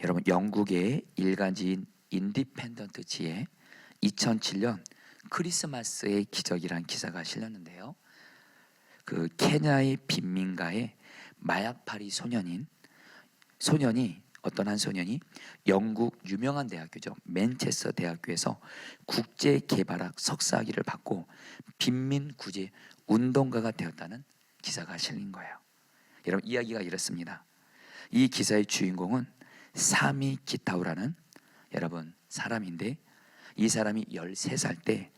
여러분, 영국의 일간지인 인디펜던트지에 2007년 크리스마스의 기적이란 기사가 실렸는데요. 그 케냐의 빈민가의 마약파리 소년이 어떤 한 소년이 영국 유명한 대학교죠, 맨체스터 대학교에서 국제개발학 석사학위를 받고 빈민구제 운동가가 되었다는 기사가 실린 거예요. 여러분, 이야기가 이렇습니다. 이 기사의 주인공은 사미 기타우라는 여러분 사람인데, 이 사람이 13살 때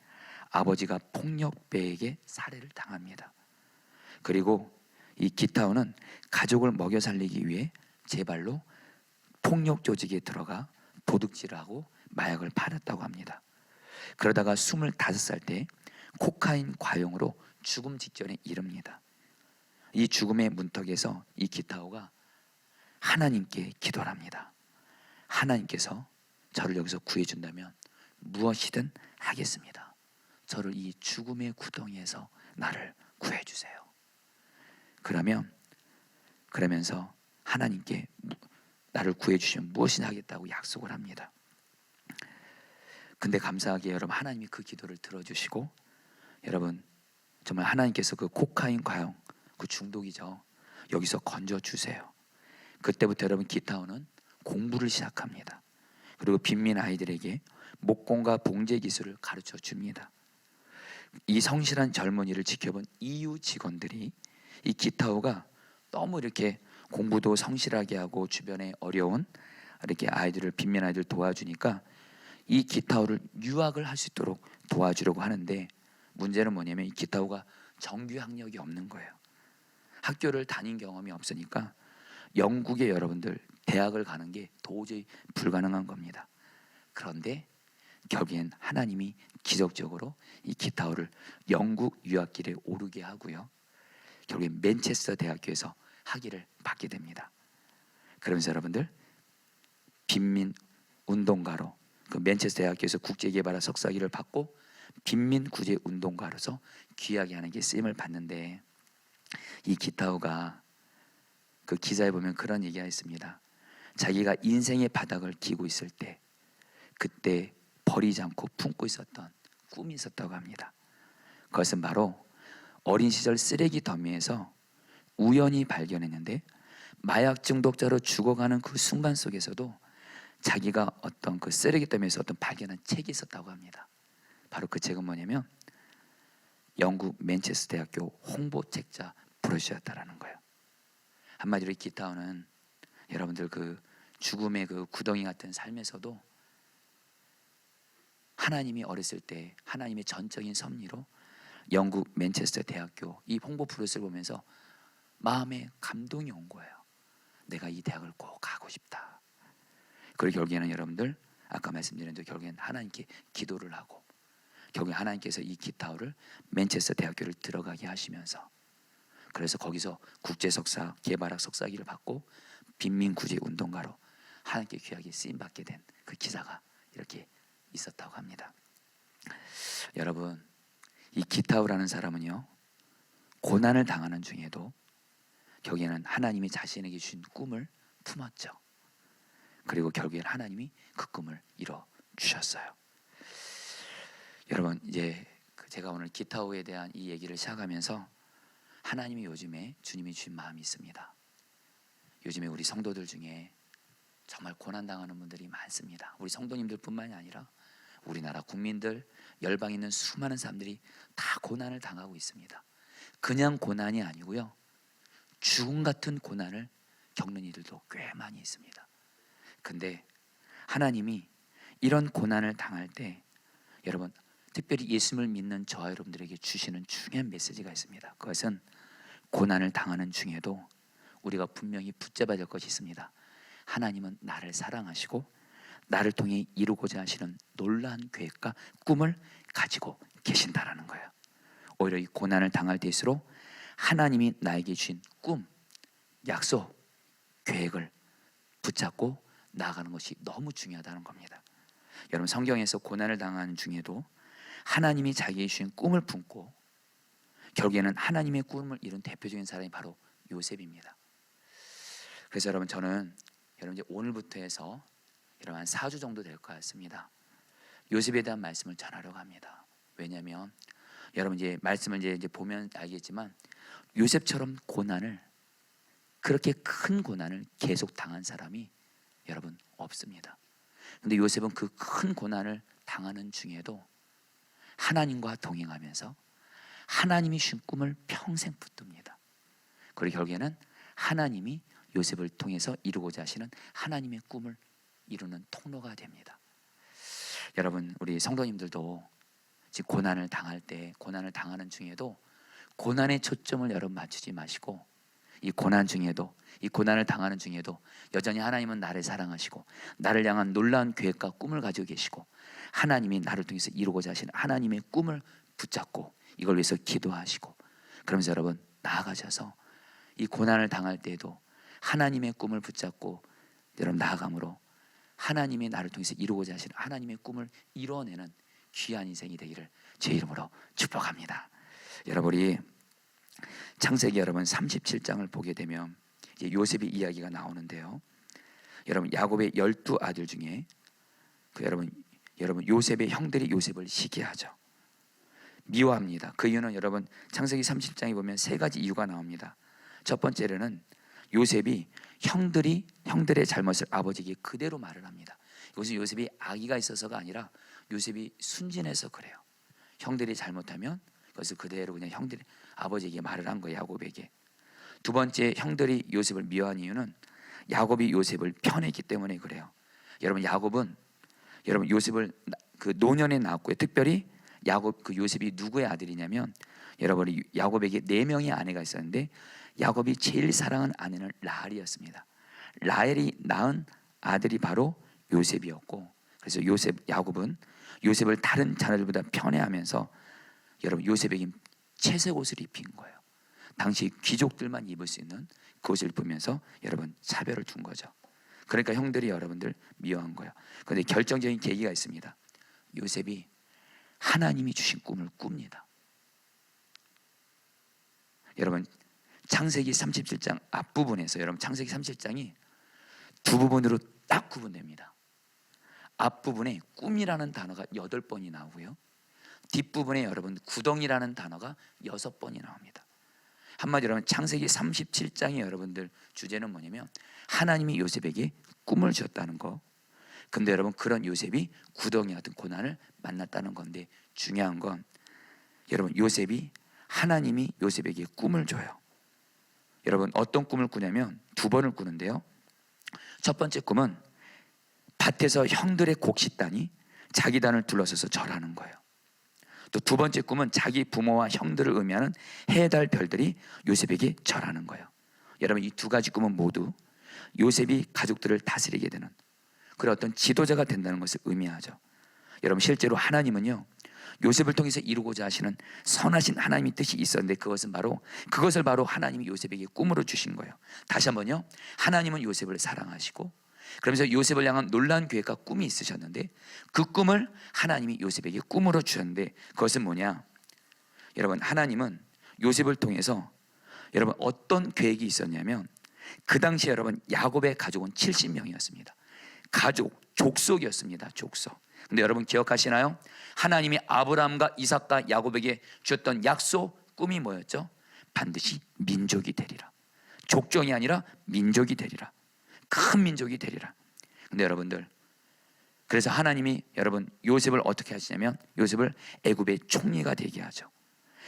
아버지가 폭력배에게 살해를 당합니다. 그리고 이 기타우는 가족을 먹여 살리기 위해 제 발로 폭력 조직에 들어가 도둑질을 하고 마약을 팔았다고 합니다. 그러다가 25살 때 코카인 과용으로 죽음 직전에 이릅니다. 이 죽음의 문턱에서 이 기타우가 하나님께 기도를 합니다. 하나님께서 저를 여기서 구해준다면 무엇이든 하겠습니다. 저를 이 죽음의 구덩이에서 나를 구해주세요. 그러면서 하나님께 나를 구해주시면 무엇이나 하겠다고 약속을 합니다. 근데 감사하게 여러분, 하나님이 그 기도를 들어주시고, 여러분 정말 하나님께서 그 코카인 과용, 그 중독이죠, 여기서 건져주세요. 그때부터 여러분 기타오는 공부를 시작합니다. 그리고 빈민 아이들에게 목공과 봉제 기술을 가르쳐 줍니다. 이 성실한 젊은이를 지켜본 EU 직원들이 이 기타오가 너무 이렇게 공부도 성실하게 하고 주변에 어려운 이렇게 아이들을, 빈민 아이들 도와주니까 이 기타오를 유학을 할 수 있도록 도와주려고 하는데, 문제는 뭐냐면 이 기타오가 정규 학력이 없는 거예요. 학교를 다닌 경험이 없으니까 영국의 여러분들 대학을 가는 게 도저히 불가능한 겁니다. 그런데 결국엔 하나님이 기적적으로 이 기타오를 영국 유학길에 오르게 하고요, 결국엔 맨체스터 대학교에서 학위를 받게 됩니다. 그러면서 여러분들 빈민 운동가로 그 맨체스터 대학교에서 국제개발학 석사학위를 받고 빈민 구제 운동가로서 귀하게 하는 게 쓰임을 받는데, 이 기타오가 그 기사에 보면 그런 얘기가 있습니다. 자기가 인생의 바닥을 기고 있을 때 그때 버리지 않고 품고 있었던 꿈이 있었다고 합니다. 그것은 바로 어린 시절 쓰레기 더미에서 우연히 발견했는데, 마약 중독자로 죽어가는 그 순간 속에서도 자기가 어떤 그 쓰레기 더미에서 어떤 발견한 책이 있었다고 합니다. 바로 그 책은 뭐냐면 영국 맨체스터 대학교 홍보책자 브로셔였다라는 거예요. 한마디로 이 기타오는 여러분들 그 죽음의 그 구덩이 같은 삶에서도 하나님이 어렸을 때 하나님의 전적인 섭리로 영국 맨체스터 대학교 이 홍보 브로셔를 보면서 마음에 감동이 온 거예요. 내가 이 대학을 꼭 가고 싶다. 그리고 결국에는 여러분들 아까 말씀드린 대로 결국에는 하나님께 기도를 하고, 결국에 하나님께서 이 기타오를 맨체스터 대학교를 들어가게 하시면서, 그래서 거기서 국제석사 개발학 석사학위를 받고 빈민구제 운동가로 하나님께 귀하게 쓰임받게 된 그 기사가 이렇게 있었다고 합니다. 여러분, 이 기타오라는 사람은요, 고난을 당하는 중에도 결국에는 하나님이 자신에게 주신 꿈을 품었죠. 그리고 결국에는 하나님이 그 꿈을 이뤄 주셨어요. 여러분, 이제 제가 오늘 기타오에 대한 이 얘기를 시작하면서 하나님이 요즘에 주님이 주신 마음이 있습니다. 요즘에 우리 성도들 중에 정말 고난당하는 분들이 많습니다. 우리 성도님들 뿐만이 아니라 우리나라 국민들, 열방에 있는 수많은 사람들이 다 고난을 당하고 있습니다. 그냥 고난이 아니고요, 죽음 같은 고난을 겪는 이들도 꽤 많이 있습니다. 근데 하나님이 이런 고난을 당할 때 여러분, 특별히 예수님을 믿는 저와 여러분들에게 주시는 중요한 메시지가 있습니다. 그것은 고난을 당하는 중에도 우리가 분명히 붙잡아야 될 것이 있습니다. 하나님은 나를 사랑하시고 나를 통해 이루고자 하시는 놀라운 계획과 꿈을 가지고 계신다라는 거예요. 오히려 이 고난을 당할 때일수록 하나님이 나에게 주신 꿈, 약속, 계획을 붙잡고 나아가는 것이 너무 중요하다는 겁니다. 여러분, 성경에서 고난을 당하는 중에도 하나님이 자기에게 주신 꿈을 품고 결국에는 하나님의 꿈을 이룬 대표적인 사람이 바로 요셉입니다. 그래서 여러분, 저는 여러분 이제 오늘부터 해서 여러분 한 4주 정도 될 것 같습니다. 요셉에 대한 말씀을 전하려고 합니다. 왜냐하면 여러분 이제 말씀을 이제 보면 알겠지만 요셉처럼 고난을, 그렇게 큰 고난을 계속 당한 사람이 여러분 없습니다. 근데 요셉은 그 큰 고난을 당하는 중에도 하나님과 동행하면서 하나님이 준 꿈을 평생 붙듭니다. 그리고 결국에는 하나님이 요셉을 통해서 이루고자 하시는 하나님의 꿈을 이루는 통로가 됩니다. 여러분, 우리 성도님들도 지금 고난을 당할 때, 고난을 당하는 중에도 고난의 초점을 여러분 맞추지 마시고, 이 고난 중에도, 이 고난을 당하는 중에도 여전히 하나님은 나를 사랑하시고 나를 향한 놀라운 계획과 꿈을 가지고 계시고 하나님이 나를 통해서 이루고자 하시는 하나님의 꿈을 붙잡고 이걸 위해서 기도하시고, 그러면서 여러분 나아가셔서 이 고난을 당할 때에도 하나님의 꿈을 붙잡고 여러분 나아감으로 하나님이 나를 통해서 이루고자 하시는 하나님의 꿈을 이뤄내는 귀한 인생이 되기를 제 이름으로 축복합니다. 여러분, 우리 창세기 여러분 37장을 보게 되면 이제 요셉의 이야기가 나오는데요. 여러분, 야곱의 12아들 중에 여러분 요셉의 형들이 요셉을 시기하죠. 미워합니다. 그 이유는 여러분 창세기 30장에 보면 세 가지 이유가 나옵니다. 첫 번째로는 요셉이 형들의 잘못을 아버지에게 그대로 말을 합니다. 이것은 요셉이 악의가 있어서가 아니라 요셉이 순진해서 그래요. 형들이 잘못하면 그것을 그대로 그냥 아버지에게 말을 한 거예요, 야곱에게. 두 번째, 형들이 요셉을 미워한 이유는 야곱이 요셉을 편했기 때문에 그래요. 여러분, 야곱은 여러분 요셉을 그 노년에 낳았고요. 특별히 요셉이 누구의 아들이냐면 여러분 야곱에게 4명의 아내가 있었는데 야곱이 제일 사랑하는 아내는 라헬이었습니다. 라헬이 낳은 아들이 바로 요셉이었고, 그래서 야곱은 요셉을 다른 자녀들보다 편애하면서 여러분 요셉에게 채색 옷을 입힌 거예요. 당시 귀족들만 입을 수 있는 그 옷을 입으면서 여러분 차별을 둔 거죠. 그러니까 형들이 여러분들 미워한 거예요. 그런데 결정적인 계기가 있습니다. 요셉이 하나님이 주신 꿈을 꿉니다. 여러분 창세기 37장 앞부분에서 여러분 창세기 37장이 두 부분으로 딱 구분됩니다. 앞부분에 꿈이라는 단어가 8번이 나오고요. 뒷부분에 여러분 구덩이라는 단어가 6번이 나옵니다. 한마디로 하면 창세기 37장의 여러분들 주제는 뭐냐면 하나님이 요셉에게 꿈을 주었다는 거. 근데 여러분 그런 요셉이 구덩이 같은 고난을 만났다는 건데, 중요한 건 여러분 하나님이 요셉에게 꿈을 줘요. 여러분 어떤 꿈을 꾸냐면 2번을 꾸는데요. 첫 번째 꿈은 밭에서 형들의 곡식단이 자기 단을 둘러서서 절하는 거예요. 또 두 번째 꿈은 자기 부모와 형들을 의미하는 해, 달, 별들이 요셉에게 절하는 거예요. 여러분 이 2가지 꿈은 모두 요셉이 가족들을 다스리게 되는 그런 어떤 지도자가 된다는 것을 의미하죠. 여러분 실제로 하나님은요 요셉을 통해서 이루고자 하시는 선하신 하나님의 뜻이 있었는데 그것을 바로 하나님이 요셉에게 꿈으로 주신 거예요. 다시 한번요, 하나님은 요셉을 사랑하시고 그러면서 요셉을 향한 놀라운 계획과 꿈이 있으셨는데 그 꿈을 하나님이 요셉에게 꿈으로 주셨는데 그것은 뭐냐? 여러분 하나님은 요셉을 통해서 여러분 어떤 계획이 있었냐면 그 당시에 여러분 야곱의 가족은 70명이었습니다. 족속이었습니다. 족속. 근데 여러분 기억하시나요? 하나님이 아브라함과 이삭과 야곱에게 주었던 약속 꿈이 뭐였죠? 반드시 민족이 되리라. 족종이 아니라 민족이 되리라. 큰 민족이 되리라. 근데 여러분들 그래서 하나님이 여러분 요셉을 어떻게 하시냐면 요셉을 애굽의 총리가 되게 하죠.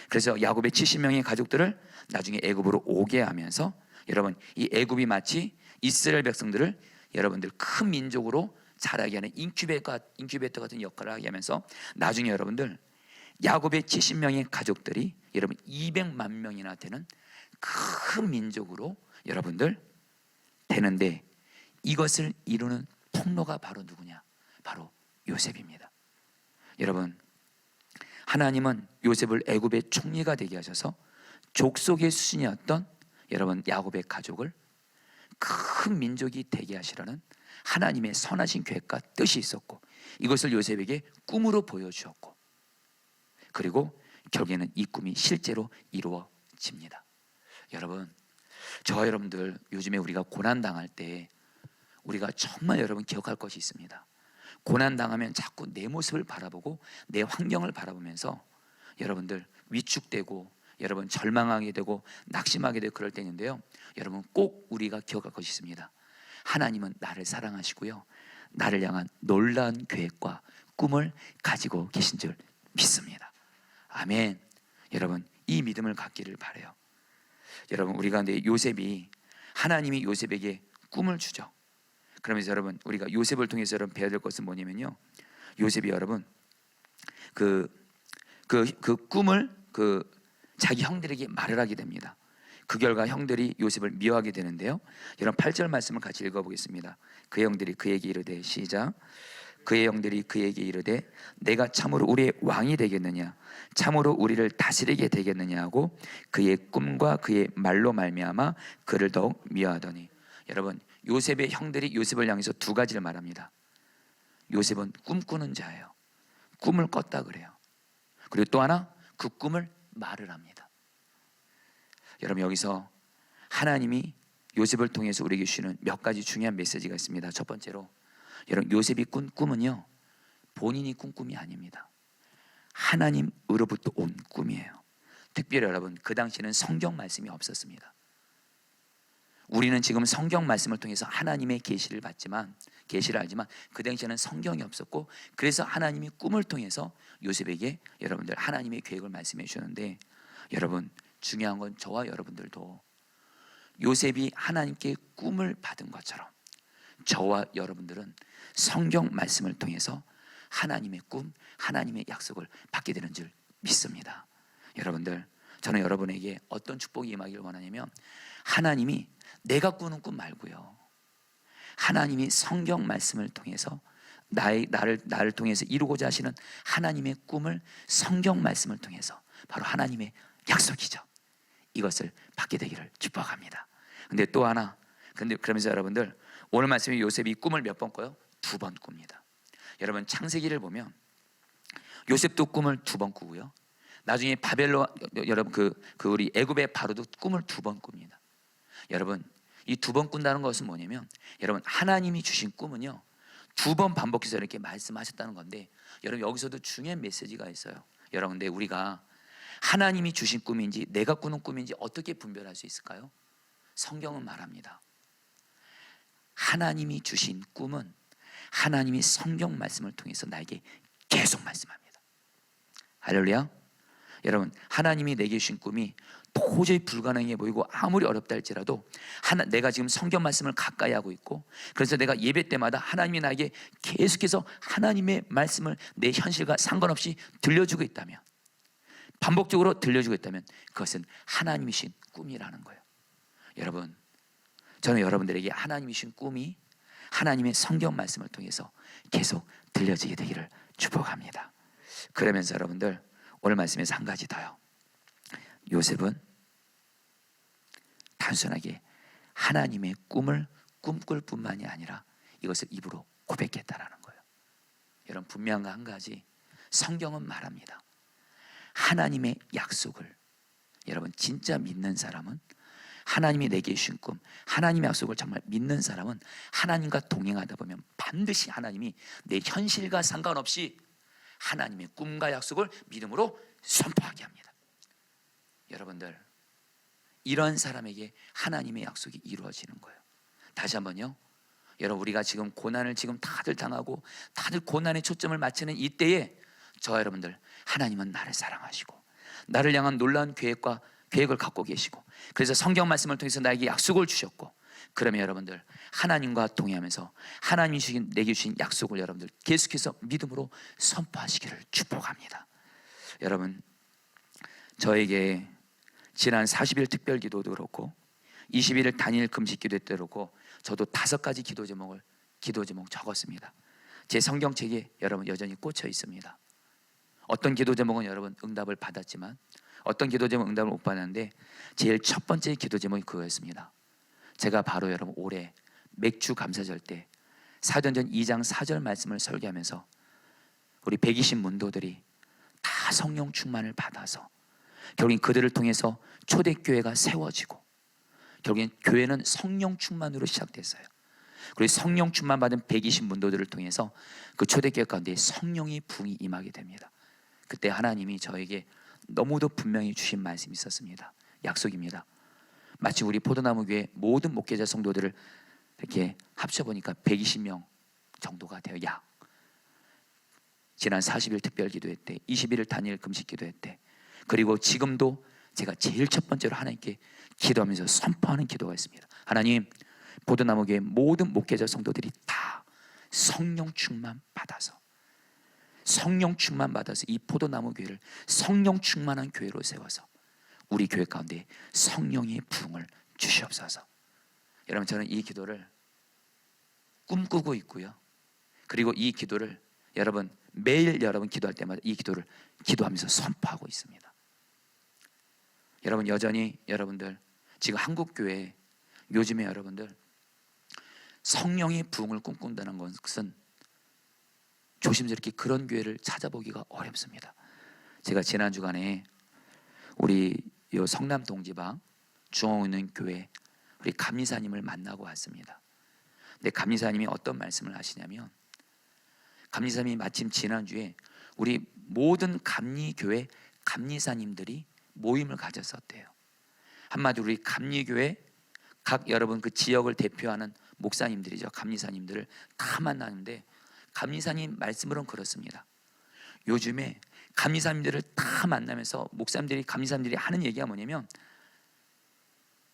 그래서 야곱의 70명의 가족들을 나중에 애굽으로 오게 하면서 여러분 이 애굽이 마치 이스라엘 백성들을 여러분들 큰 민족으로 자라게 하는 인큐베이터 같은 역할을 하게 하면서 나중에 여러분들 야곱의 70명의 가족들이 여러분 200만 명이나 되는 큰 민족으로 여러분들 되는데 이것을 이루는 통로가 바로 누구냐? 바로 요셉입니다. 여러분 하나님은 요셉을 애굽의 총리가 되게 하셔서 족속의 수준이었던 여러분 야곱의 가족을 큰 민족이 되게 하시라는 하나님의 선하신 계획과 뜻이 있었고 이것을 요셉에게 꿈으로 보여주었고 그리고 결국에는 이 꿈이 실제로 이루어집니다. 여러분, 저와 여러분들 요즘에 우리가 고난당할 때 우리가 정말 여러분 기억할 것이 있습니다. 고난당하면 자꾸 내 모습을 바라보고 내 환경을 바라보면서 여러분들 위축되고 여러분 절망하게 되고 낙심하게 되고 그럴 때인데요, 여러분 꼭 우리가 기억할 것이 있습니다. 하나님은 나를 사랑하시고요, 나를 향한 놀라운 계획과 꿈을 가지고 계신 줄 믿습니다. 아멘. 여러분 이 믿음을 갖기를 바라요. 여러분 우리 가운데 요셉이, 하나님이 요셉에게 꿈을 주죠. 그러면서 여러분 우리가 요셉을 통해서 여러분 배워야 될 것은 뭐냐면요, 요셉이 여러분 그 꿈을 자기 형들에게 말을 하게 됩니다. 그 결과 형들이 요셉을 미워하게 되는데요, 여러분 8절 말씀을 같이 읽어보겠습니다. 그의 형들이 그에게 이르되, 시작. 그의 형들이 그에게 이르되 내가 참으로 우리의 왕이 되겠느냐, 참으로 우리를 다스리게 되겠느냐 하고 그의 꿈과 그의 말로 말미암아 그를 더욱 미워하더니. 여러분 요셉의 형들이 요셉을 향해서 두 가지를 말합니다. 요셉은 꿈꾸는 자예요. 꿈을 꿨다 그래요. 그리고 또 하나, 그 꿈을 말을 합니다. 여러분 여기서 하나님이 요셉을 통해서 우리에게 주시는 몇 가지 중요한 메시지가 있습니다. 첫 번째로, 여러분 요셉이 꾼 꿈은요, 본인이 꾼 꿈이 아닙니다. 하나님으로부터 온 꿈이에요. 특별히 여러분 그 당시에는 성경 말씀이 없었습니다. 우리는 지금 성경 말씀을 통해서 하나님의 계시를 알지만 그 당시에는 성경이 없었고, 그래서 하나님이 꿈을 통해서 요셉에게 여러분들 하나님의 계획을 말씀해 주셨는데, 여러분 중요한 건 저와 여러분들도 요셉이 하나님께 꿈을 받은 것처럼 저와 여러분들은 성경 말씀을 통해서 하나님의 꿈, 하나님의 약속을 받게 되는 줄 믿습니다. 여러분들, 저는 여러분에게 어떤 축복이 임하기를 원하냐면, 하나님이 내가 꾸는 꿈 말고요, 하나님이 성경 말씀을 통해서 나를 통해서 이루고자 하시는 하나님의 꿈을 성경 말씀을 통해서, 바로 하나님의 약속이죠, 이것을 받게 되기를 축복합니다. 근데 또 하나, 그러면서 여러분들 오늘 말씀에 요셉이 꿈을 몇 번 꿔요? 2번 꿉니다. 여러분 창세기를 보면 요셉도 꿈을 2번 꾸고요, 나중에 바벨론, 여러분 우리 애굽의 바로도 꿈을 2번 꿉니다. 여러분 이 2번 꾼다는 것은 뭐냐면, 여러분 하나님이 주신 꿈은요 2번 반복해서 이렇게 말씀하셨다는 건데, 여러분 여기서도 중요한 메시지가 있어요. 여러분 근데 우리가 하나님이 주신 꿈인지 내가 꾸는 꿈인지 어떻게 분별할 수 있을까요? 성경은 말합니다. 하나님이 주신 꿈은 하나님이 성경 말씀을 통해서 나에게 계속 말씀합니다. 할렐루야. 여러분 하나님이 내게 주신 꿈이 도저히 불가능해 보이고 아무리 어렵다 할지라도 내가 지금 성경 말씀을 가까이 하고 있고, 그래서 내가 예배 때마다 하나님이 나에게 계속해서 하나님의 말씀을 내 현실과 상관없이 들려주고 있다면, 반복적으로 들려주고 있다면 그것은 하나님이 주신 꿈이라는 거예요. 여러분 저는 여러분들에게 하나님이 주신 꿈이 하나님의 성경 말씀을 통해서 계속 들려지게 되기를 축복합니다. 그러면서 여러분들 오늘 말씀에서 한 가지 더요. 요셉은 단순하게 하나님의 꿈을 꿈꿀 뿐만이 아니라 이것을 입으로 고백했다라는 거예요. 여러분 분명한 한 가지, 성경은 말합니다. 하나님의 약속을, 여러분 진짜 믿는 사람은, 하나님이 내게 주신 꿈, 하나님의 약속을 정말 믿는 사람은 하나님과 동행하다 보면 반드시 하나님이 내 현실과 상관없이 하나님의 꿈과 약속을 믿음으로 선포하게 합니다. 여러분들 이런 사람에게 하나님의 약속이 이루어지는 거예요. 다시 한번요, 여러분 우리가 지금 고난을 지금 다들 당하고 다들 고난에 초점을 맞추는 이때에 저와 여러분들, 하나님은 나를 사랑하시고 나를 향한 놀라운 계획을 갖고 계시고, 그래서 성경 말씀을 통해서 나에게 약속을 주셨고, 그러면 여러분들 하나님과 동의하면서 하나님이 내게 주신 약속을 여러분들 계속해서 믿음으로 선포하시기를 축복합니다. 여러분 저에게 지난 40일 특별 기도도 그렇고 21일 단일 금식 기도 때도 그렇고 저도 5가지 기도 제목 적었습니다. 제 성경책에 여러분 여전히 꽂혀 있습니다. 어떤 기도 제목은 여러분 응답을 받았지만 어떤 기도 제목은 응답을 못 받았는데, 제일 첫 번째 기도 제목이 그거였습니다. 제가 바로 여러분 올해 맥주 감사절 때 사도행전 2장 4절 말씀을 설교하면서 우리 120 문도들이 다 성령 충만을 받아서 결국엔 그들을 통해서 초대교회가 세워지고 결국엔 교회는 성령 충만으로 시작됐어요. 그리고 성령 충만 받은 120문도들을 통해서 그 초대교회 가운데 성령의 부흥이 임하게 됩니다. 그때 하나님이 저에게 너무도 분명히 주신 말씀이 있었습니다. 약속입니다. 마치 우리 포도나무 교회 모든 목회자 성도들을 이렇게 합쳐보니까 120명 정도가 돼요. 약 지난 40일 특별 기도회 때 21일 단일 금식 기도회 때 그리고 지금도 제가 제일 첫 번째로 하나님께 기도하면서 선포하는 기도가 있습니다. 하나님, 포도나무 교회 모든 목회자 성도들이 다 성령 충만 받아서 이 포도나무 교회를 성령 충만한 교회로 세워서 우리 교회 가운데 성령의 부흥을 주시옵소서. 여러분, 저는 이 기도를 꿈꾸고 있고요. 그리고 이 기도를 여러분 매일 여러분 기도할 때마다 이 기도를 기도하면서 선포하고 있습니다. 여러분, 여전히 여러분들 지금 한국 교회 요즘에 여러분들 성령의 부흥을 꿈꾼다는 것은 조심스럽게 그런 교회를 찾아보기가 어렵습니다. 제가 지난 주간에 우리 요 성남 동지방 중앙에 있는 교회 우리 감리사님을 만나고 왔습니다. 근데 감리사님이 어떤 말씀을 하시냐면, 감리사님이 마침 지난주에 우리 모든 감리교회 감리사님들이 모임을 가졌었대요. 한마디로 우리 감리교회 각 여러분 그 지역을 대표하는 목사님들이죠. 감리사님들을 다 만나는데 감리사님 말씀으로는 그렇습니다. 요즘에 감리사님들을 다 만나면서 목사님들이 감리사님들이 하는 얘기가 뭐냐면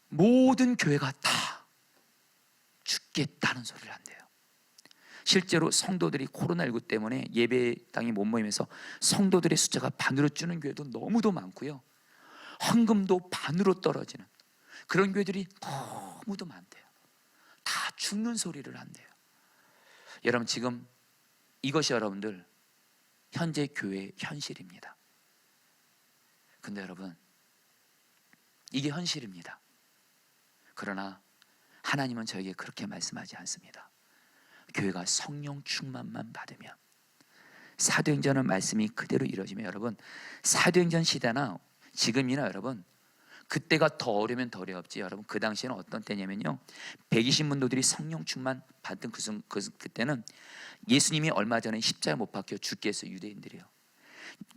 모든 교회가 다 죽겠다는 소리를 한대요. 실제로 성도들이 코로나19 때문에 예배당에 못 모이면서 성도들의 숫자가 반으로 주는 교회도 너무도 많고요, 헌금도 반으로 떨어지는 그런 교회들이 너무도 많대요. 다 죽는 소리를 한대요. 여러분, 지금 이것이 여러분들 현재 교회의 현실입니다. 근데 여러분, 이게 현실입니다. 그러나 하나님은 저에게 그렇게 말씀하지 않습니다. 교회가 성령 충만만 받으면, 사도행전의 말씀이 그대로 이루어지면, 여러분 사도행전 시대나 지금이나 여러분 그때가 더 어려우면 더 어렵지, 여러분 그 당시에는 어떤 때냐면요, 120문도들이 성령 충만 받은 그때는 예수님이 얼마 전에 십자가에 못 박혀 죽게 했어요. 유대인들이요.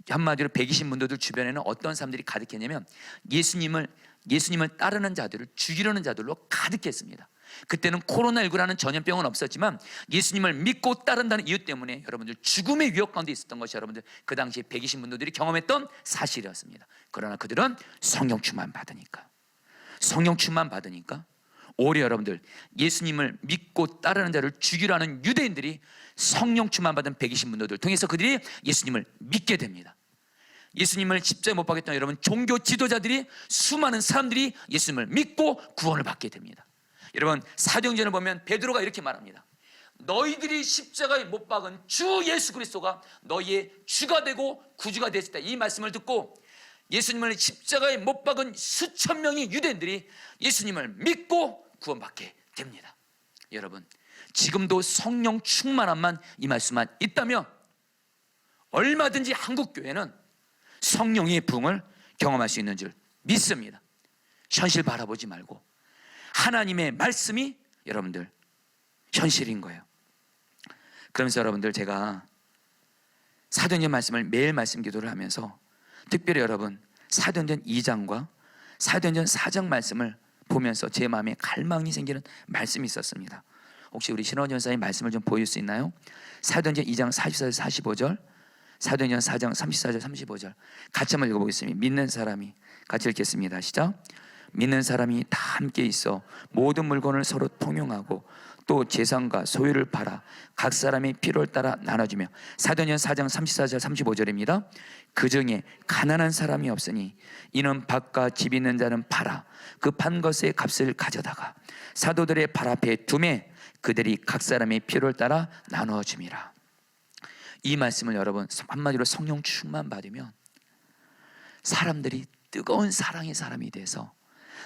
한마디로 120문도들 주변에는 어떤 사람들이 가득했냐면 예수님을 따르는 자들을 죽이려는 자들로 가득했습니다. 그때는 코로나19라는 전염병은 없었지만 예수님을 믿고 따른다는 이유 때문에 여러분들 죽음의 위협 가운데 있었던 것이 여러분들 그 당시에 120문도들이 경험했던 사실이었습니다. 그러나 그들은 성령 충만 받으니까 오히려 여러분들 예수님을 믿고 따르는 자를 죽이려는 유대인들이 성령 충만 받은 120문도들 통해서 그들이 예수님을 믿게 됩니다. 예수님을 십자가에 못 박았던 여러분 종교 지도자들이, 수많은 사람들이 예수님을 믿고 구원을 받게 됩니다. 여러분, 사도행전을 보면 베드로가 이렇게 말합니다. 너희들이 십자가에 못 박은 주 예수 그리스도가 너희의 주가 되고 구주가 되었다. 이 말씀을 듣고 예수님을 십자가에 못 박은 수천 명의 유대인들이 예수님을 믿고 구원받게 됩니다. 여러분, 지금도 성령 충만함만 이 말씀만 있다면 얼마든지 한국 교회는 성령의 부흥을 경험할 수 있는 줄 믿습니다. 현실 바라보지 말고 하나님의 말씀이 여러분들 현실인 거예요. 그러면서 여러분들, 제가 사도행전 말씀을 매일 말씀 기도를 하면서 특별히 여러분 사도행전 2장과 사도행전 4장 말씀을 보면서 제 마음에 갈망이 생기는 말씀이 있었습니다. 혹시 우리 신원 전사님 말씀을 좀 보여줄 수 있나요? 사도행전 2장 44절 45절, 사도행전 4장 34절 35절 같이 한번 읽어보겠습니다. 믿는 사람이, 같이 읽겠습니다. 시작. 믿는 사람이 다 함께 있어 모든 물건을 서로 통용하고 또 재산과 소유를 팔아 각 사람의 필요를 따라 나눠주며, 사도행전 4장 34절 35절입니다. 그 중에 가난한 사람이 없으니 이는 밭과 집 있는 자는 팔아 그 판 것의 값을 가져다가 사도들의 발 앞에 두매 그들이 각 사람의 필요를 따라 나눠줌이라. 이 말씀을 여러분 한마디로 성령 충만 받으면 사람들이 뜨거운 사랑의 사람이 돼서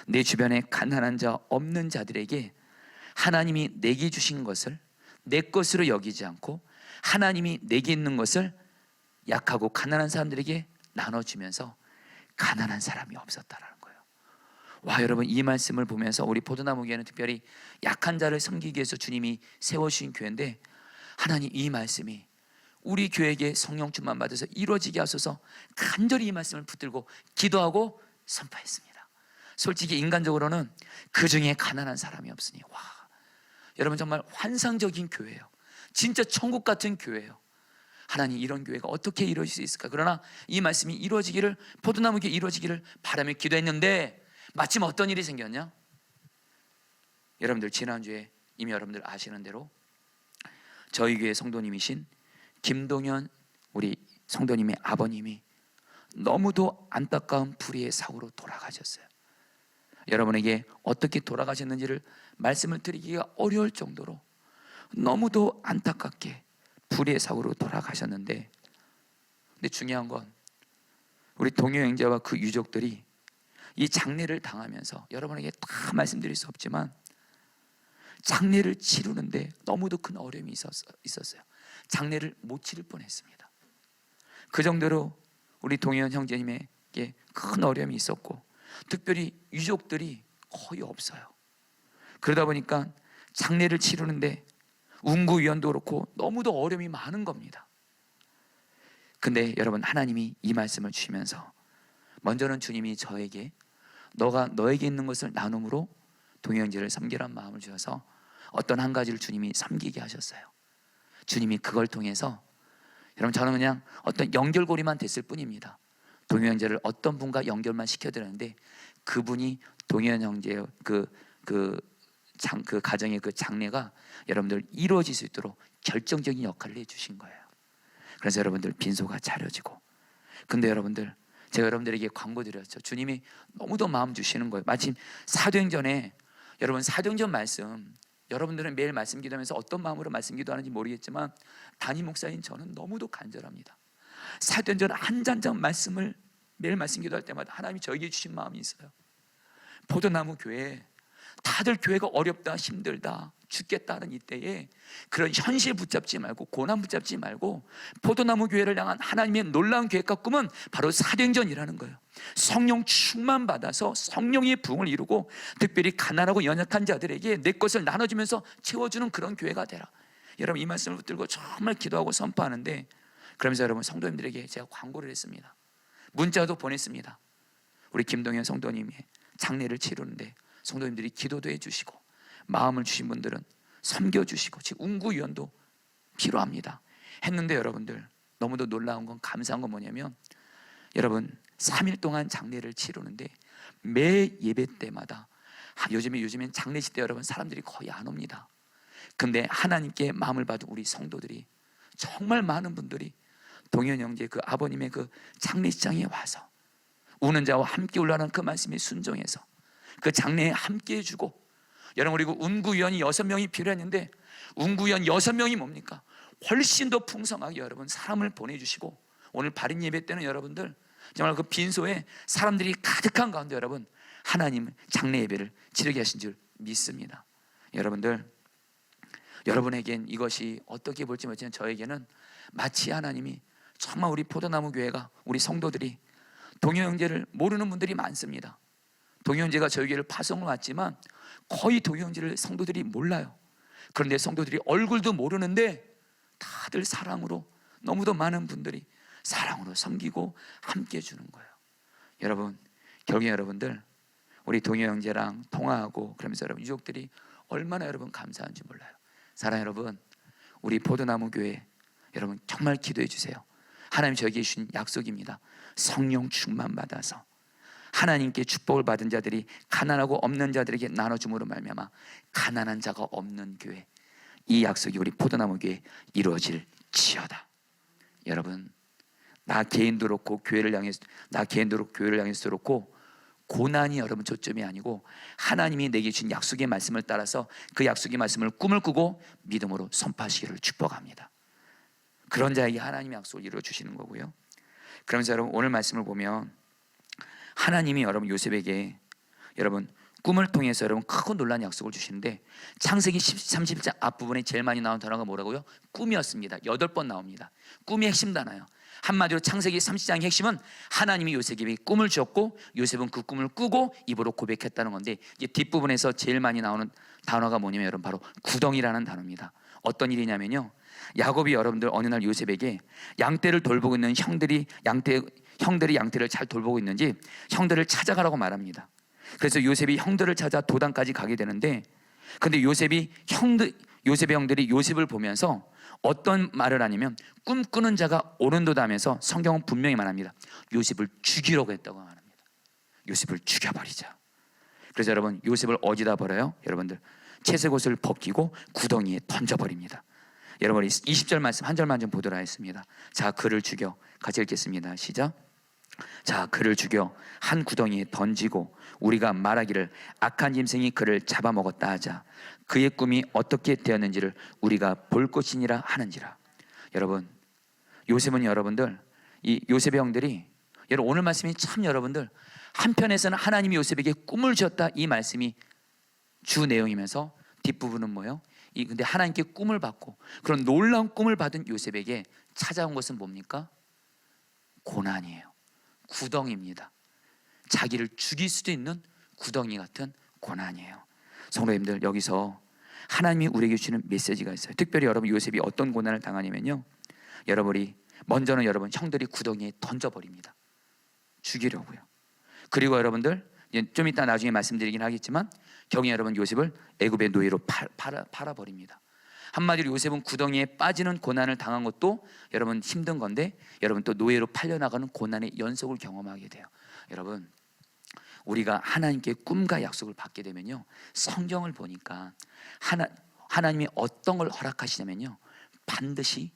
내 주변에 가난한 자 없는 자들에게 하나님이 내게 주신 것을 내 것으로 여기지 않고 하나님이 내게 있는 것을 약하고 가난한 사람들에게 나눠주면서 가난한 사람이 없었다라는 거예요. 와, 여러분, 이 말씀을 보면서 우리 포도나무 교회는 특별히 약한 자를 섬기기 위해서 주님이 세워주신 교회인데, 하나님 이 말씀이 우리 교회에게 성령 충만 받아서 이루어지게 하소서 간절히 이 말씀을 붙들고 기도하고 선포했습니다. 솔직히 인간적으로는 그 중에 가난한 사람이 없으니, 와, 여러분 정말 환상적인 교회예요. 진짜 천국 같은 교회예요. 하나님, 이런 교회가 어떻게 이루어질 수 있을까? 그러나 이 말씀이 이루어지기를, 포도나무 교회 이루어지기를 바라며 기도했는데 마침 어떤 일이 생겼냐? 여러분들 지난주에 이미 여러분들 아시는 대로 저희 교회 성도님이신 김동현 우리 성도님의 아버님이 너무도 안타까운 불의의 사고로 돌아가셨어요. 여러분에게 어떻게 돌아가셨는지를 말씀을 드리기가 어려울 정도로 너무도 안타깝게 불의의 사고로 돌아가셨는데, 근데 중요한 건 우리 동요 형제와 그 유족들이 이 장례를 당하면서, 여러분에게 다 말씀드릴 수 없지만 장례를 치르는데 너무도 큰 어려움이 있었어요. 장례를 못 치를 뻔했습니다. 그 정도로 우리 동현 형제님에게 큰 어려움이 있었고, 특별히 유족들이 거의 없어요. 그러다 보니까 장례를 치르는데 운구위원도 그렇고 너무도 어려움이 많은 겁니다. 근데 여러분, 하나님이 이 말씀을 주시면서 먼저는 주님이 저에게 너가 너에게 있는 것을 나눔으로 동행제를 섬기라는 마음을 주셔서 어떤 한 가지를 주님이 섬기게 하셨어요. 주님이 그걸 통해서, 여러분, 저는 그냥 어떤 연결고리만 됐을 뿐입니다. 동행제를 어떤 분과 연결만 시켜드렸는데 그분이 동현 형제의 그 가정의 그 장례가 여러분들 이루어질 수 있도록 결정적인 역할을 해주신 거예요. 그래서 여러분들 빈소가 차려지고, 근데 여러분들, 제가 여러분들에게 광고 드렸죠. 주님이 너무도 마음 주시는 거예요. 마침 사도행전에, 여러분 사도행전 말씀, 여러분들은 매일 말씀 기도하면서 어떤 마음으로 말씀 기도하는지 모르겠지만 담임 목사인 저는 너무도 간절합니다. 사도행전 한 잔 말씀을 매일 말씀 기도할 때마다 하나님이 저에게 주신 마음이 있어요. 포도나무 교회, 다들 교회가 어렵다, 힘들다, 죽겠다는 이때에 그런 현실 붙잡지 말고, 고난 붙잡지 말고, 포도나무 교회를 향한 하나님의 놀라운 계획과 꿈은 바로 사도행전이라는 거예요. 성령 충만 받아서 성령의 부흥을 이루고 특별히 가난하고 연약한 자들에게 내 것을 나눠주면서 채워주는 그런 교회가 되라. 여러분, 이 말씀을 붙들고 정말 기도하고 선포하는데, 그러면서 여러분 성도님들에게 제가 광고를 했습니다. 문자도 보냈습니다. 우리 김동현 성도님의 장례를 치르는데 성도님들이 기도도 해주시고 마음을 주신 분들은 섬겨주시고 지금 운구위원도 필요합니다 했는데, 여러분들 너무도 놀라운 건, 감사한 건 뭐냐면, 여러분 3일 동안 장례를 치르는데 매 예배 때마다, 요즘엔 장례식 때 여러분 사람들이 거의 안 옵니다. 근데 하나님께 마음을 받은 우리 성도들이, 정말 많은 분들이 동현 형제 그 아버님의 그 장례식장에 와서 우는 자와 함께 울라는 그 말씀에 순종해서 그 장례에 함께 해주고, 여러분 그리고 운구위원이 6명이 필요했는데 운구위원 6명이 뭡니까? 훨씬 더 풍성하게 여러분 사람을 보내주시고, 오늘 발인 예배 때는 여러분들 정말 그 빈소에 사람들이 가득한 가운데 여러분 하나님 장례 예배를 치르게 하신 줄 믿습니다. 여러분들, 여러분에겐 이것이 어떻게 볼지 모르지만 저에게는 마치 하나님이 정말 우리 포도나무 교회가, 우리 성도들이 동요 형제를 모르는 분들이 많습니다. 동요 형제가 저희 교회를 파송을 왔지만 거의 동요 형제를 성도들이 몰라요. 그런데 성도들이 얼굴도 모르는데 다들 사랑으로, 너무도 많은 분들이 사랑으로 섬기고 함께 해주는 거예요. 여러분, 결국에 여러분들 우리 동요 형제랑 통화하고 그러면서 여러분 유족들이 얼마나 여러분 감사한지 몰라요. 사랑하는 여러분, 우리 포도나무 교회 여러분 정말 기도해 주세요. 하나님 저에게 주신 약속입니다. 성령 충만 받아서 하나님께 축복을 받은 자들이 가난하고 없는 자들에게 나눠줌으로 말미암아 가난한 자가 없는 교회, 이 약속이 우리 포도나무 교회에 이루어질지어다. 여러분, 나 개인도 그렇고 교회를 향해서 그렇고 고난이 여러분 초점이 아니고 하나님이 내게 주신 약속의 말씀을 따라서 그 약속의 말씀을 꿈을 꾸고 믿음으로 선포하시기를 축복합니다. 그런 자에게 하나님의 약속을 이루어 주시는 거고요. 그러면서 여러분 오늘 말씀을 보면 하나님이 여러분 요셉에게 여러분 꿈을 통해서 여러분 크고 놀라운 약속을 주시는데, 창세기 30장 앞부분에 제일 많이 나온 단어가 뭐라고요? 꿈이었습니다. 8번 나옵니다. 꿈이 핵심 단어예요. 한마디로 창세기 30장의 핵심은 하나님이 요셉에게 꿈을 주었고 요셉은 그 꿈을 꾸고 입으로 고백했다는 건데, 이제 뒷부분에서 제일 많이 나오는 단어가 뭐냐면 여러분 바로 구덩이라는 단어입니다. 어떤 일이냐면요, 야곱이 여러분들 어느 날 요셉에게 양떼를 돌보고 있는 형들이 양떼를 잘 돌보고 있는지 형들을 찾아가라고 말합니다. 그래서 요셉이 형들을 찾아 도단까지 가게 되는데, 근데 요셉의 형들이 요셉을 보면서 어떤 말을 하냐면 꿈꾸는 자가 오른도다 하면서 성경은 분명히 말합니다. 요셉을 죽이려고 했다고 말합니다. 요셉을 죽여버리자. 그래서 여러분 요셉을 어디다 버려요? 여러분들 채색 옷을 벗기고 구덩이에 던져버립니다. 여러분 20절 말씀 한 절만 좀 보도록 하겠습니다. 자, 그를 죽여, 같이 읽겠습니다. 시작. 자, 그를 죽여 한 구덩이에 던지고 우리가 말하기를 악한 짐승이 그를 잡아먹었다 하자. 그의 꿈이 어떻게 되었는지를 우리가 볼 것이니라 하는지라. 여러분 요셉은 여러분들 이 요셉의 형들이, 여러분 오늘 말씀이 참 여러분들 한편에서는 하나님이 요셉에게 꿈을 주었다 이 말씀이 주 내용이면서 뒷부분은 뭐예요? 근데 하나님께 꿈을 받고 그런 놀라운 꿈을 받은 요셉에게 찾아온 것은 뭡니까? 고난이에요. 구덩이입니다. 자기를 죽일 수도 있는 구덩이 같은 고난이에요. 성도님들, 여기서 하나님이 우리에게 주는 메시지가 있어요. 특별히 여러분 요셉이 어떤 고난을 당하냐면요, 여러분이 먼저는 여러분 형들이 구덩이에 던져버립니다. 죽이려고요. 그리고 여러분들 좀 이따 나중에 말씀드리긴 하겠지만 경히 여러분 요셉을 애굽의 노예로 팔아버립니다. 한마디로 요셉은 구덩이에 빠지는 고난을 당한 것도 여러분 힘든 건데, 여러분 또 노예로 팔려나가는 고난의 연속을 경험하게 돼요. 여러분 우리가 하나님께 꿈과 약속을 받게 되면요, 성경을 보니까 하나님이 어떤 걸 허락하시냐면요, 반드시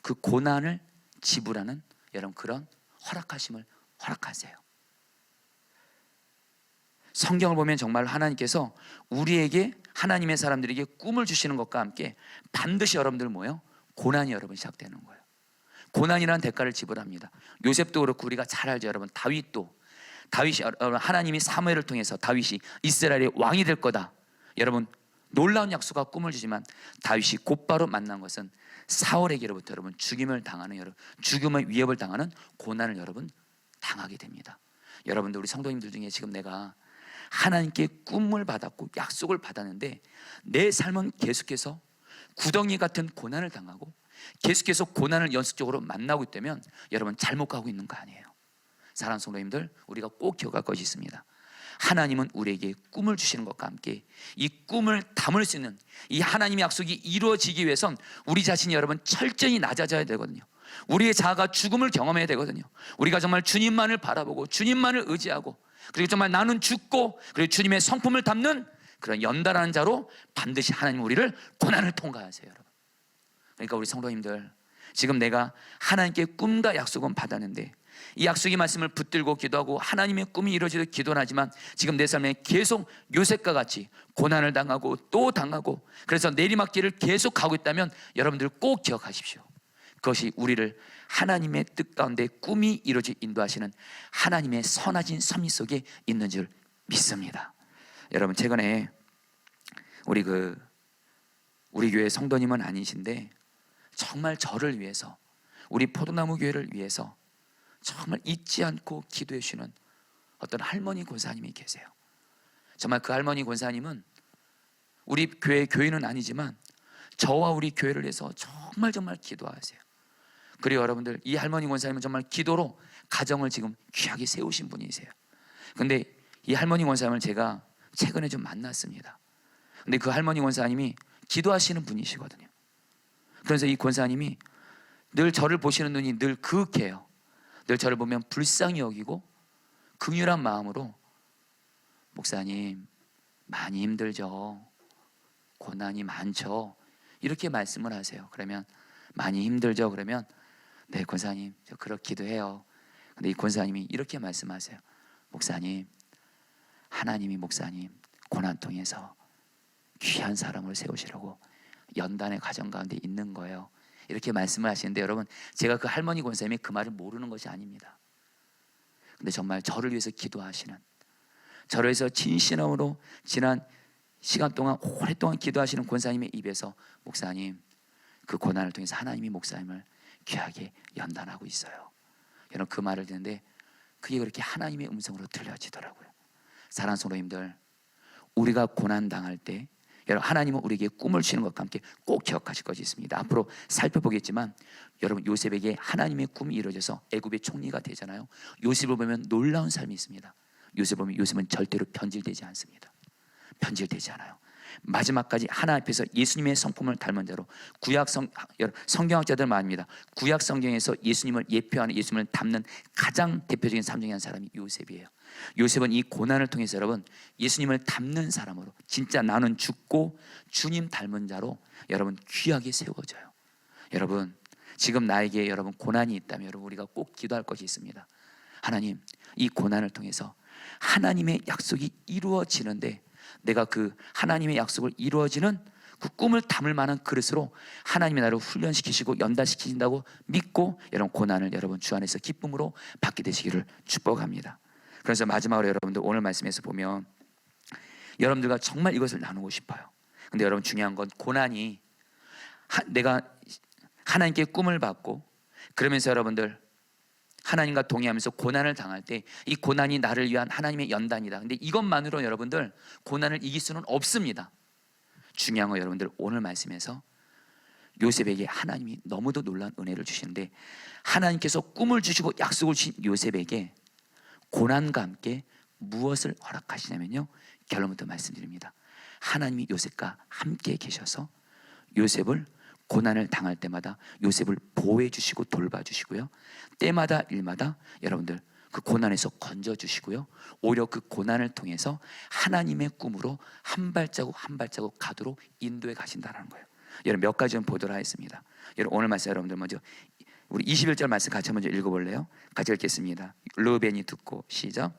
그 고난을 지불하는 여러분 그런 허락하심을 허락하세요. 성경을 보면 정말 하나님께서 우리에게, 하나님의 사람들에게 꿈을 주시는 것과 함께 반드시 여러분들 뭐예요? 고난이 여러분 시작되는 거예요. 고난이라는 대가를 지불합니다. 요셉도 그렇고 우리가 잘 알죠. 여러분 다윗이 하나님이 사무엘을 통해서 다윗이 이스라엘의 왕이 될 거다, 여러분 놀라운 약속과 꿈을 주지만 다윗이 곧바로 만난 것은 사울에게로부터 여러분 죽임을 당하는, 여러분 죽음의 위협을 당하는 고난을 여러분 당하게 됩니다. 여러분들 우리 성도님들 중에 지금 내가 하나님께 꿈을 받았고 약속을 받았는데 내 삶은 계속해서 구덩이 같은 고난을 당하고 계속해서 고난을 연속적으로 만나고 있다면 여러분 잘못 가고 있는 거 아니에요. 사랑하는 성도님들, 우리가 꼭 기억할 것이 있습니다. 하나님은 우리에게 꿈을 주시는 것과 함께 이 꿈을 담을 수 있는 이 하나님의 약속이 이루어지기 위해선 우리 자신이 여러분 철저히 낮아져야 되거든요. 우리의 자아가 죽음을 경험해야 되거든요. 우리가 정말 주님만을 바라보고 주님만을 의지하고, 그리고 정말 나는 죽고 그리고 주님의 성품을 담는 그런 연단하는 자로 반드시 하나님 우리를 고난을 통과하세요. 여러분, 그러니까 우리 성도님들, 지금 내가 하나님께 꿈과 약속은 받았는데 이 약속의 말씀을 붙들고 기도하고 하나님의 꿈이 이루어지도록 기도는 하지만 지금 내 삶에 계속 요셉과 같이 고난을 당하고 또 당하고 그래서 내리막길을 계속 가고 있다면 여러분들 꼭 기억하십시오. 그것이 우리를 하나님의 뜻 가운데 꿈이 이루어질 인도하시는 하나님의 선하신 섭리 속에 있는 줄 믿습니다. 여러분 최근에 우리 교회 성도님은 아니신데 정말 저를 위해서, 우리 포도나무 교회를 위해서 정말 잊지 않고 기도해 주시는 어떤 할머니 권사님이 계세요. 정말 그 할머니 권사님은 우리 교회 교인은 아니지만 저와 우리 교회를 위해서 정말 기도하세요. 그리고 여러분들 이 할머니 권사님은 정말 기도로 가정을 지금 귀하게 세우신 분이세요. 근데 이 할머니 권사님을 제가 최근에 좀 만났습니다. 근데 그 할머니 권사님이 기도하시는 분이시거든요. 그래서 이 권사님이 늘 저를 보시는 눈이 늘 그윽해요. 늘 저를 보면 불쌍히 여기고 긍휼한 마음으로 목사님 많이 힘들죠, 고난이 많죠, 이렇게 말씀을 하세요. 그러면 많이 힘들죠? 그러면 네 권사님 저 그렇기도 해요. 근데 이 권사님이 이렇게 말씀하세요. 목사님, 하나님이 목사님 고난 통해서 귀한 사람을 세우시려고 연단의 과정 가운데 있는 거예요. 이렇게 말씀을 하시는데 여러분 제가 그 할머니 권사님이 그 말을 모르는 것이 아닙니다. 근데 정말 저를 위해서 기도하시는, 저를 위해서 진심으로 지난 시간 동안 오랫동안 기도하시는 권사님의 입에서 목사님 그 고난을 통해서 하나님이 목사님을 귀하게 연단하고 있어요. 여러분 그 말을 듣는데 그게 그렇게 하나님의 음성으로 들려지더라고요. 사랑하는 성도님들, 우리가 고난 당할 때 여러분 하나님은 우리에게 꿈을 주시는 것과 함께 꼭 기억하실 것이 있습니다. 앞으로 살펴보겠지만 여러분 요셉에게 하나님의 꿈이 이루어져서 애굽의 총리가 되잖아요. 요셉을 보면 놀라운 삶이 있습니다. 요셉을 보면 요셉은 절대로 변질되지 않습니다. 변질되지 않아요. 마지막까지 하나 앞에서 예수님의 성품을 닮은 자로 성경학자들 말입니다. 구약 성경에서 예수님을 예표하는, 예수님을 담는 가장 대표적인 삶 중에 한 사람이 요셉이에요. 요셉은 이 고난을 통해서 여러분 예수님을 담는 사람으로, 진짜 나는 죽고 주님 닮은 자로 여러분 귀하게 세워져요. 여러분 지금 나에게 여러분 고난이 있다면 여러분 우리가 꼭 기도할 것이 있습니다. 하나님, 이 고난을 통해서 하나님의 약속이 이루어지는데 내가 그 하나님의 약속을 이루어지는 그 꿈을 담을 만한 그릇으로 하나님이 나를 훈련시키시고 연단시키신다고 믿고 여러분 고난을 여러분 주 안에서 기쁨으로 받게 되시기를 축복합니다. 그래서 마지막으로 여러분들 오늘 말씀에서 보면 여러분들과 정말 이것을 나누고 싶어요. 근데 여러분 중요한 건 고난이 내가 하나님께 꿈을 받고 그러면서 여러분들 하나님과 동의하면서 고난을 당할 때 이 고난이 나를 위한 하나님의 연단이다. 근데 이것만으로 여러분들 고난을 이길 수는 없습니다. 중요한 건 여러분들 오늘 말씀에서 요셉에게 하나님이 너무도 놀라운 은혜를 주시는데 하나님께서 꿈을 주시고 약속을 주신 요셉에게 고난과 함께 무엇을 허락하시냐면요, 결론부터 말씀드립니다. 하나님이 요셉과 함께 계셔서 요셉을 고난을 당할 때마다 요셉을 보호해 주시고 돌봐 주시고요, 때마다 일마다 여러분들 그 고난에서 건져 주시고요, 오히려 그 고난을 통해서 하나님의 꿈으로 한 발자국 한 발자국 가도록 인도해 가신다는 거예요. 여러분 몇 가지 좀 보도록 하겠습니다. 여러분 오늘 말씀 여러분들 먼저 우리 21절 말씀 같이 먼저 읽어볼래요? 같이 읽겠습니다. 르우벤이 듣고 시작.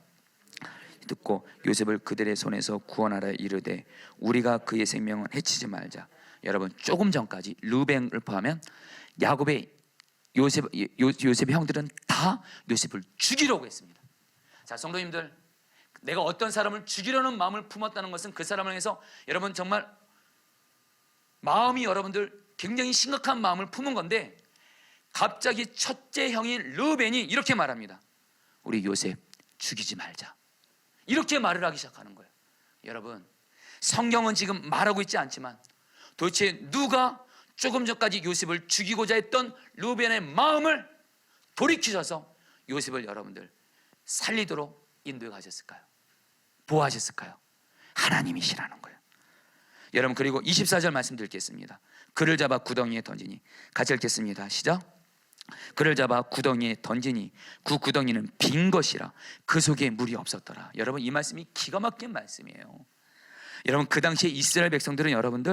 듣고 요셉을 그들의 손에서 구원하라 이르되 우리가 그의 생명을 해치지 말자. 여러분 조금 전까지 르우벤을 포함하면 야곱의 요셉의 형들은 다 요셉을 죽이려고 했습니다. 자 성도님들, 내가 어떤 사람을 죽이려는 마음을 품었다는 것은 그 사람을 위해서 여러분 정말 마음이 여러분들 굉장히 심각한 마음을 품은 건데 갑자기 첫째 형인 르우벤이 이렇게 말합니다. 우리 요셉 죽이지 말자. 이렇게 말을 하기 시작하는 거예요. 여러분 성경은 지금 말하고 있지 않지만 도대체 누가 조금 전까지 요셉을 죽이고자 했던 르우벤의 마음을 돌이키셔서 요셉을 여러분들 살리도록 인도해 가셨을까요? 보호하셨을까요? 하나님이시라는 거예요. 여러분 그리고 24절 말씀드리겠습니다. 그를 잡아 구덩이에 던지니, 같이 읽겠습니다. 시작. 그를 잡아 구덩이에 던지니 그 구덩이는 빈 것이라 그 속에 물이 없었더라. 여러분 이 말씀이 기가 막힌 말씀이에요. 여러분 그 당시에 이스라엘 백성들은 여러분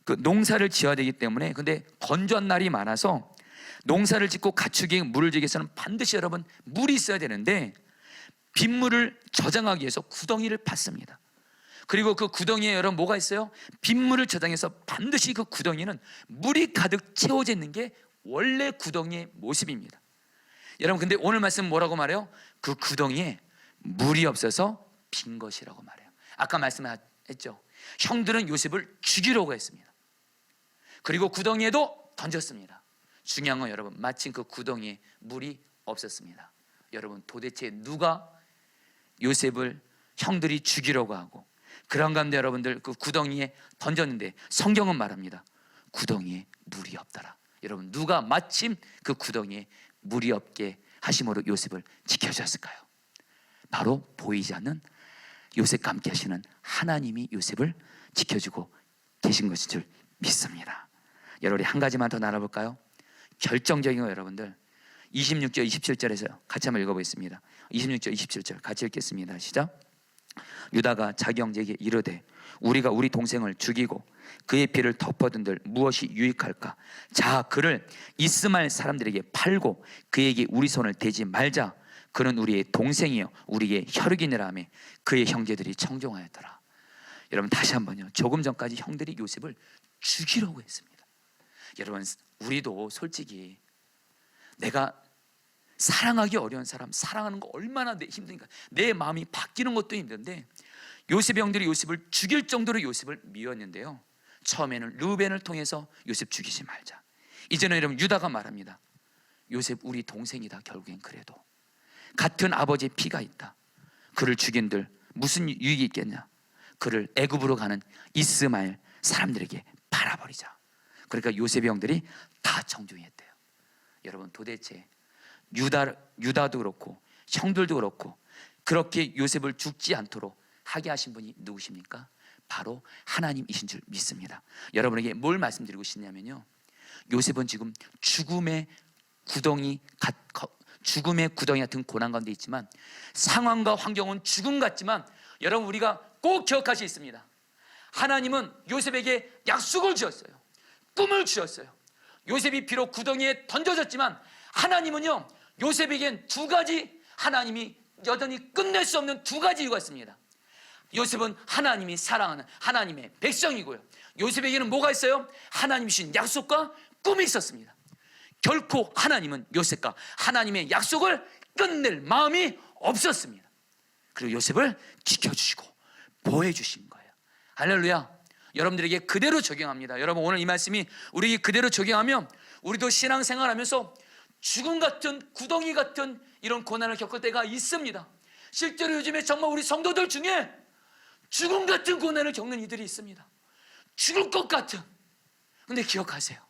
그 농사를 지어야 되기 때문에, 근데 건조한 날이 많아서 농사를 짓고 가축에 물을 주기 위해서는 반드시 여러분 물이 있어야 되는데 빗물을 저장하기 위해서 구덩이를 팠습니다. 그리고 그 구덩이에 여러분 뭐가 있어요? 빗물을 저장해서 반드시 그 구덩이는 물이 가득 채워져 있는 게 원래 구덩이의 모습입니다. 여러분 근데 오늘 말씀 뭐라고 말해요? 그 구덩이에 물이 없어서 빈 것이라고 말해요. 아까 말씀했죠. 형들은 요셉을 죽이려고 했습니다. 그리고 구덩이에도 던졌습니다. 중요한 건 여러분 마침 그 구덩이에 물이 없었습니다. 여러분 도대체 누가 요셉을 형들이 죽이려고 하고 그런 가운데 여러분들 그 구덩이에 던졌는데 성경은 말합니다. 구덩이에 물이 없더라. 여러분 누가 마침 그 구덩이에 물이 없게 하심으로 요셉을 지켜주셨을까요? 바로 보이지 않는 요셉과 함께 하시는 하나님이 요셉을 지켜주고 계신 것인 줄 믿습니다. 여러분 한 가지만 더 나눠볼까요? 결정적인 거 여러분들 26절 27절에서 같이 한번 읽어보겠습니다. 26절 27절 같이 읽겠습니다. 시작. 유다가 자기 형제에게 이르되 우리가 우리 동생을 죽이고 그의 피를 덮어둔들 무엇이 유익할까? 자 그를 이스마엘 사람들에게 팔고 그에게 우리 손을 대지 말자. 그는 우리의 동생이요 우리의 혈육이니라 하며 그의 형제들이 청종하였더라. 여러분 다시 한번요. 조금 전까지 형들이 요셉을 죽이려고 했습니다. 여러분 우리도 솔직히 내가 사랑하기 어려운 사람 사랑하는 거 얼마나 힘드니까 내 마음이 바뀌는 것도 힘든데 요셉의 형들이 요셉을 죽일 정도로 요셉을 미웠는데요, 처음에는 르우벤을 통해서 요셉 죽이지 말자, 이제는 여러분 유다가 말합니다. 요셉 우리 동생이다. 결국엔 그래도 같은 아버지의 피가 있다. 그를 죽인들 무슨 유익이 있겠냐. 그를 애굽으로 가는 이스마엘 사람들에게 팔아버리자. 그러니까 요셉의 형들이 다 정중했대요. 여러분 도대체 유다도 그렇고 형들도 그렇고 그렇게 요셉을 죽지 않도록 하게 하신 분이 누구십니까? 바로 하나님이신 줄 믿습니다. 여러분에게 뭘 말씀드리고 싶냐면요, 요셉은 지금 죽음의 구덩이 같은 고난 가운데 있지만 상황과 환경은 죽음 같지만 여러분 우리가 꼭 기억하실 수 있습니다. 하나님은 요셉에게 약속을 주었어요. 꿈을 주었어요. 요셉이 비록 구덩이에 던져졌지만 하나님은요, 요셉에겐 두 가지, 하나님이 여전히 끝낼 수 없는 두 가지 이유가 있습니다. 요셉은 하나님이 사랑하는 하나님의 백성이고요, 요셉에게는 뭐가 있어요? 하나님이 주신 약속과 꿈이 있었습니다. 결코 하나님은 요셉과 하나님의 약속을 끝낼 마음이 없었습니다. 그리고 요셉을 지켜주시고 보호해주신 거예요. 할렐루야. 여러분들에게 그대로 적용합니다. 여러분 오늘 이 말씀이 우리에게 그대로 적용하면 우리도 신앙생활하면서 죽음 같은 구덩이 같은 이런 고난을 겪을 때가 있습니다. 실제로 요즘에 정말 우리 성도들 중에 죽음 같은 고난을 겪는 이들이 있습니다. 죽을 것 같은. 근데 기억하세요,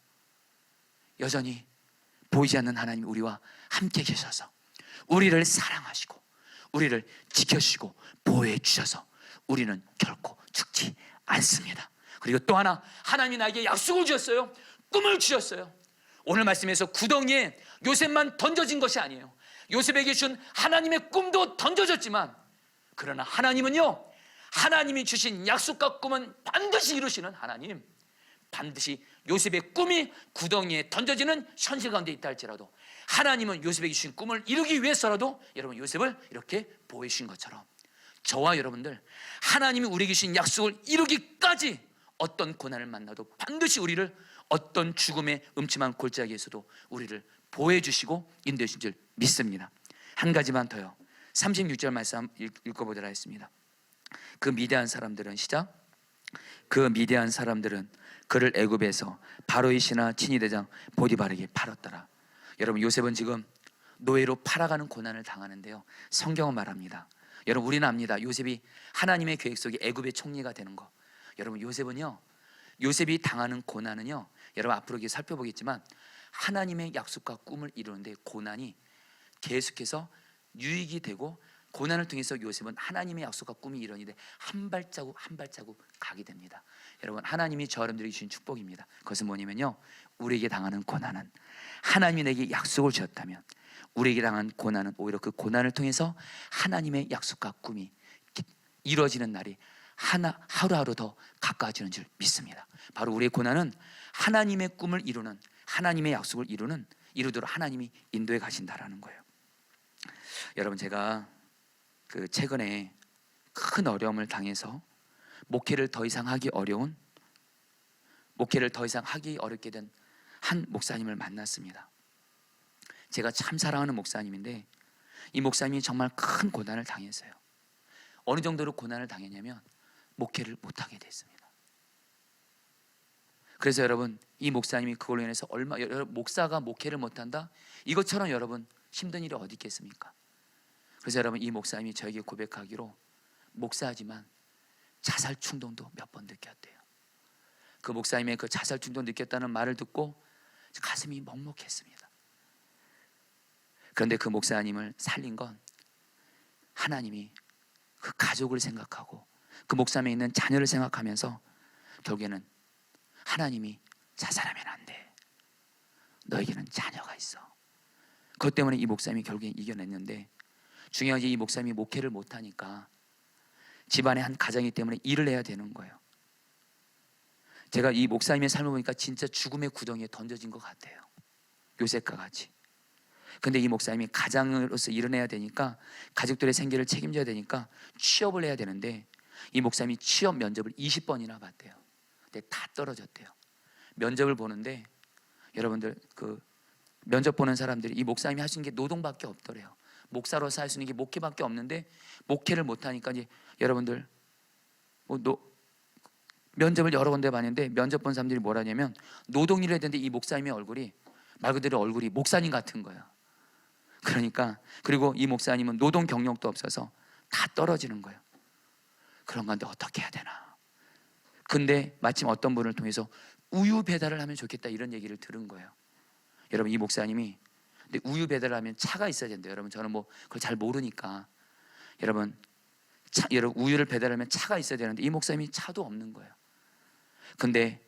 여전히 보이지 않는 하나님이 우리와 함께 계셔서 우리를 사랑하시고 우리를 지켜주시고 보호해 주셔서 우리는 결코 죽지 않습니다. 그리고 또 하나, 하나님이 나에게 약속을 주셨어요. 꿈을 주셨어요. 오늘 말씀에서 구덩이에 요셉만 던져진 것이 아니에요. 요셉에게 준 하나님의 꿈도 던져졌지만 그러나 하나님은요, 하나님이 주신 약속과 꿈은 반드시 이루시는 하나님, 반드시 요셉의 꿈이 구덩이에 던져지는 현실 가운데 있다 할지라도 하나님은 요셉에게 주신 꿈을 이루기 위해서라도 여러분 요셉을 이렇게 보호해 주신 것처럼 저와 여러분들 하나님이 우리에게 주신 약속을 이루기까지 어떤 고난을 만나도 반드시 우리를 어떤 죽음의 음침한 골짜기에서도 우리를 보호해 주시고 인도해 주신 줄 믿습니다. 한 가지만 더요. 36절 말씀 읽어보도록 하겠습니다. 그 미디안 사람들은, 시작, 그 미디안 사람들은 그를 애굽에서 바로의 신하 친위대장 보디발에게 팔았더라. 여러분 요셉은 지금 노예로 팔아가는 고난을 당하는데요, 성경은 말합니다. 여러분 우리는 압니다. 요셉이 하나님의 계획 속에 애굽의 총리가 되는 거. 여러분 요셉은요, 요셉이 당하는 고난은요, 여러분 앞으로 살펴보겠지만 하나님의 약속과 꿈을 이루는데 고난이 계속해서 유익이 되고 고난을 통해서 요셉은 하나님의 약속과 꿈이 이루어지는데 한 발자국 한 발자국 가게 됩니다. 여러분 하나님이 저 여러분들에게 주신 축복입니다. 그것은 뭐냐면요, 우리에게 당하는 고난은 하나님이 내게 약속을 주었다면 우리에게 당한 고난은 오히려 그 고난을 통해서 하나님의 약속과 꿈이 이루어지는 날이 하루하루 더 가까워지는 줄 믿습니다. 바로 우리의 고난은 하나님의 꿈을 이루는, 하나님의 약속을 이루도록 하나님이 인도해 가신다라는 거예요. 여러분 제가 최근에 큰 어려움을 당해서 목회를 더 이상 하기 어렵게 된 한 목사님을 만났습니다. 제가 참 사랑하는 목사님인데 이 목사님이 정말 큰 고난을 당했어요. 어느 정도로 고난을 당했냐면 목회를 못하게 됐습니다. 그래서 여러분 이 목사님이 그걸로 인해서 목사가 목회를 못한다? 이것처럼 여러분 힘든 일이 어디 있겠습니까? 그래서 여러분 이 목사님이 저에게 고백하기로 목사지만 자살 충동도 몇 번 느꼈대요. 그 목사님의 그 자살 충동 느꼈다는 말을 듣고 가슴이 먹먹했습니다. 그런데 그 목사님을 살린 건 하나님이 그 가족을 생각하고 그 목사님에 있는 자녀를 생각하면서 결국에는 하나님이 자살하면 안 돼, 너에게는 자녀가 있어. 그것 때문에 이 목사님이 결국에 이겨냈는데 중요한 게 이 목사님이 목회를 못하니까 집안의 한 가정이기 때문에 일을 해야 되는 거예요. 제가 이 목사님의 삶을 보니까 진짜 죽음의 구덩이에 던져진 것 같아요, 요셉과 같이. 근데 이 목사님이 가장으로서 일을 해야 되니까 가족들의 생계를 책임져야 되니까 취업을 해야 되는데 이 목사님이 취업 면접을 20번이나 봤대요. 근데 다 떨어졌대요. 면접을 보는데 여러분들 그 면접 보는 사람들이 이 목사님이 할 수 있는 게 노동밖에 없더래요. 목사로서 할 수 있는 게 목회밖에 없는데 목회를 못하니까 이제 여러분들 면접을 여러 군데 봤는데 면접 본 사람들이 뭐라냐면 노동일을 해야 되는데 이 목사님의 얼굴이 말 그대로 얼굴이 목사님 같은 거예요. 그러니까 그리고 이 목사님은 노동 경력도 없어서 다 떨어지는 거예요. 그런 건데 어떻게 해야 되나. 근데 마침 어떤 분을 통해서 우유 배달을 하면 좋겠다 이런 얘기를 들은 거예요. 여러분 이 목사님이 근데 우유 배달을 하면 차가 있어야 된대요. 여러분 저는 뭐 그걸 잘 모르니까 여러분 여러분 우유를 배달하면 차가 있어야 되는데 이 목사님이 차도 없는 거예요. 근데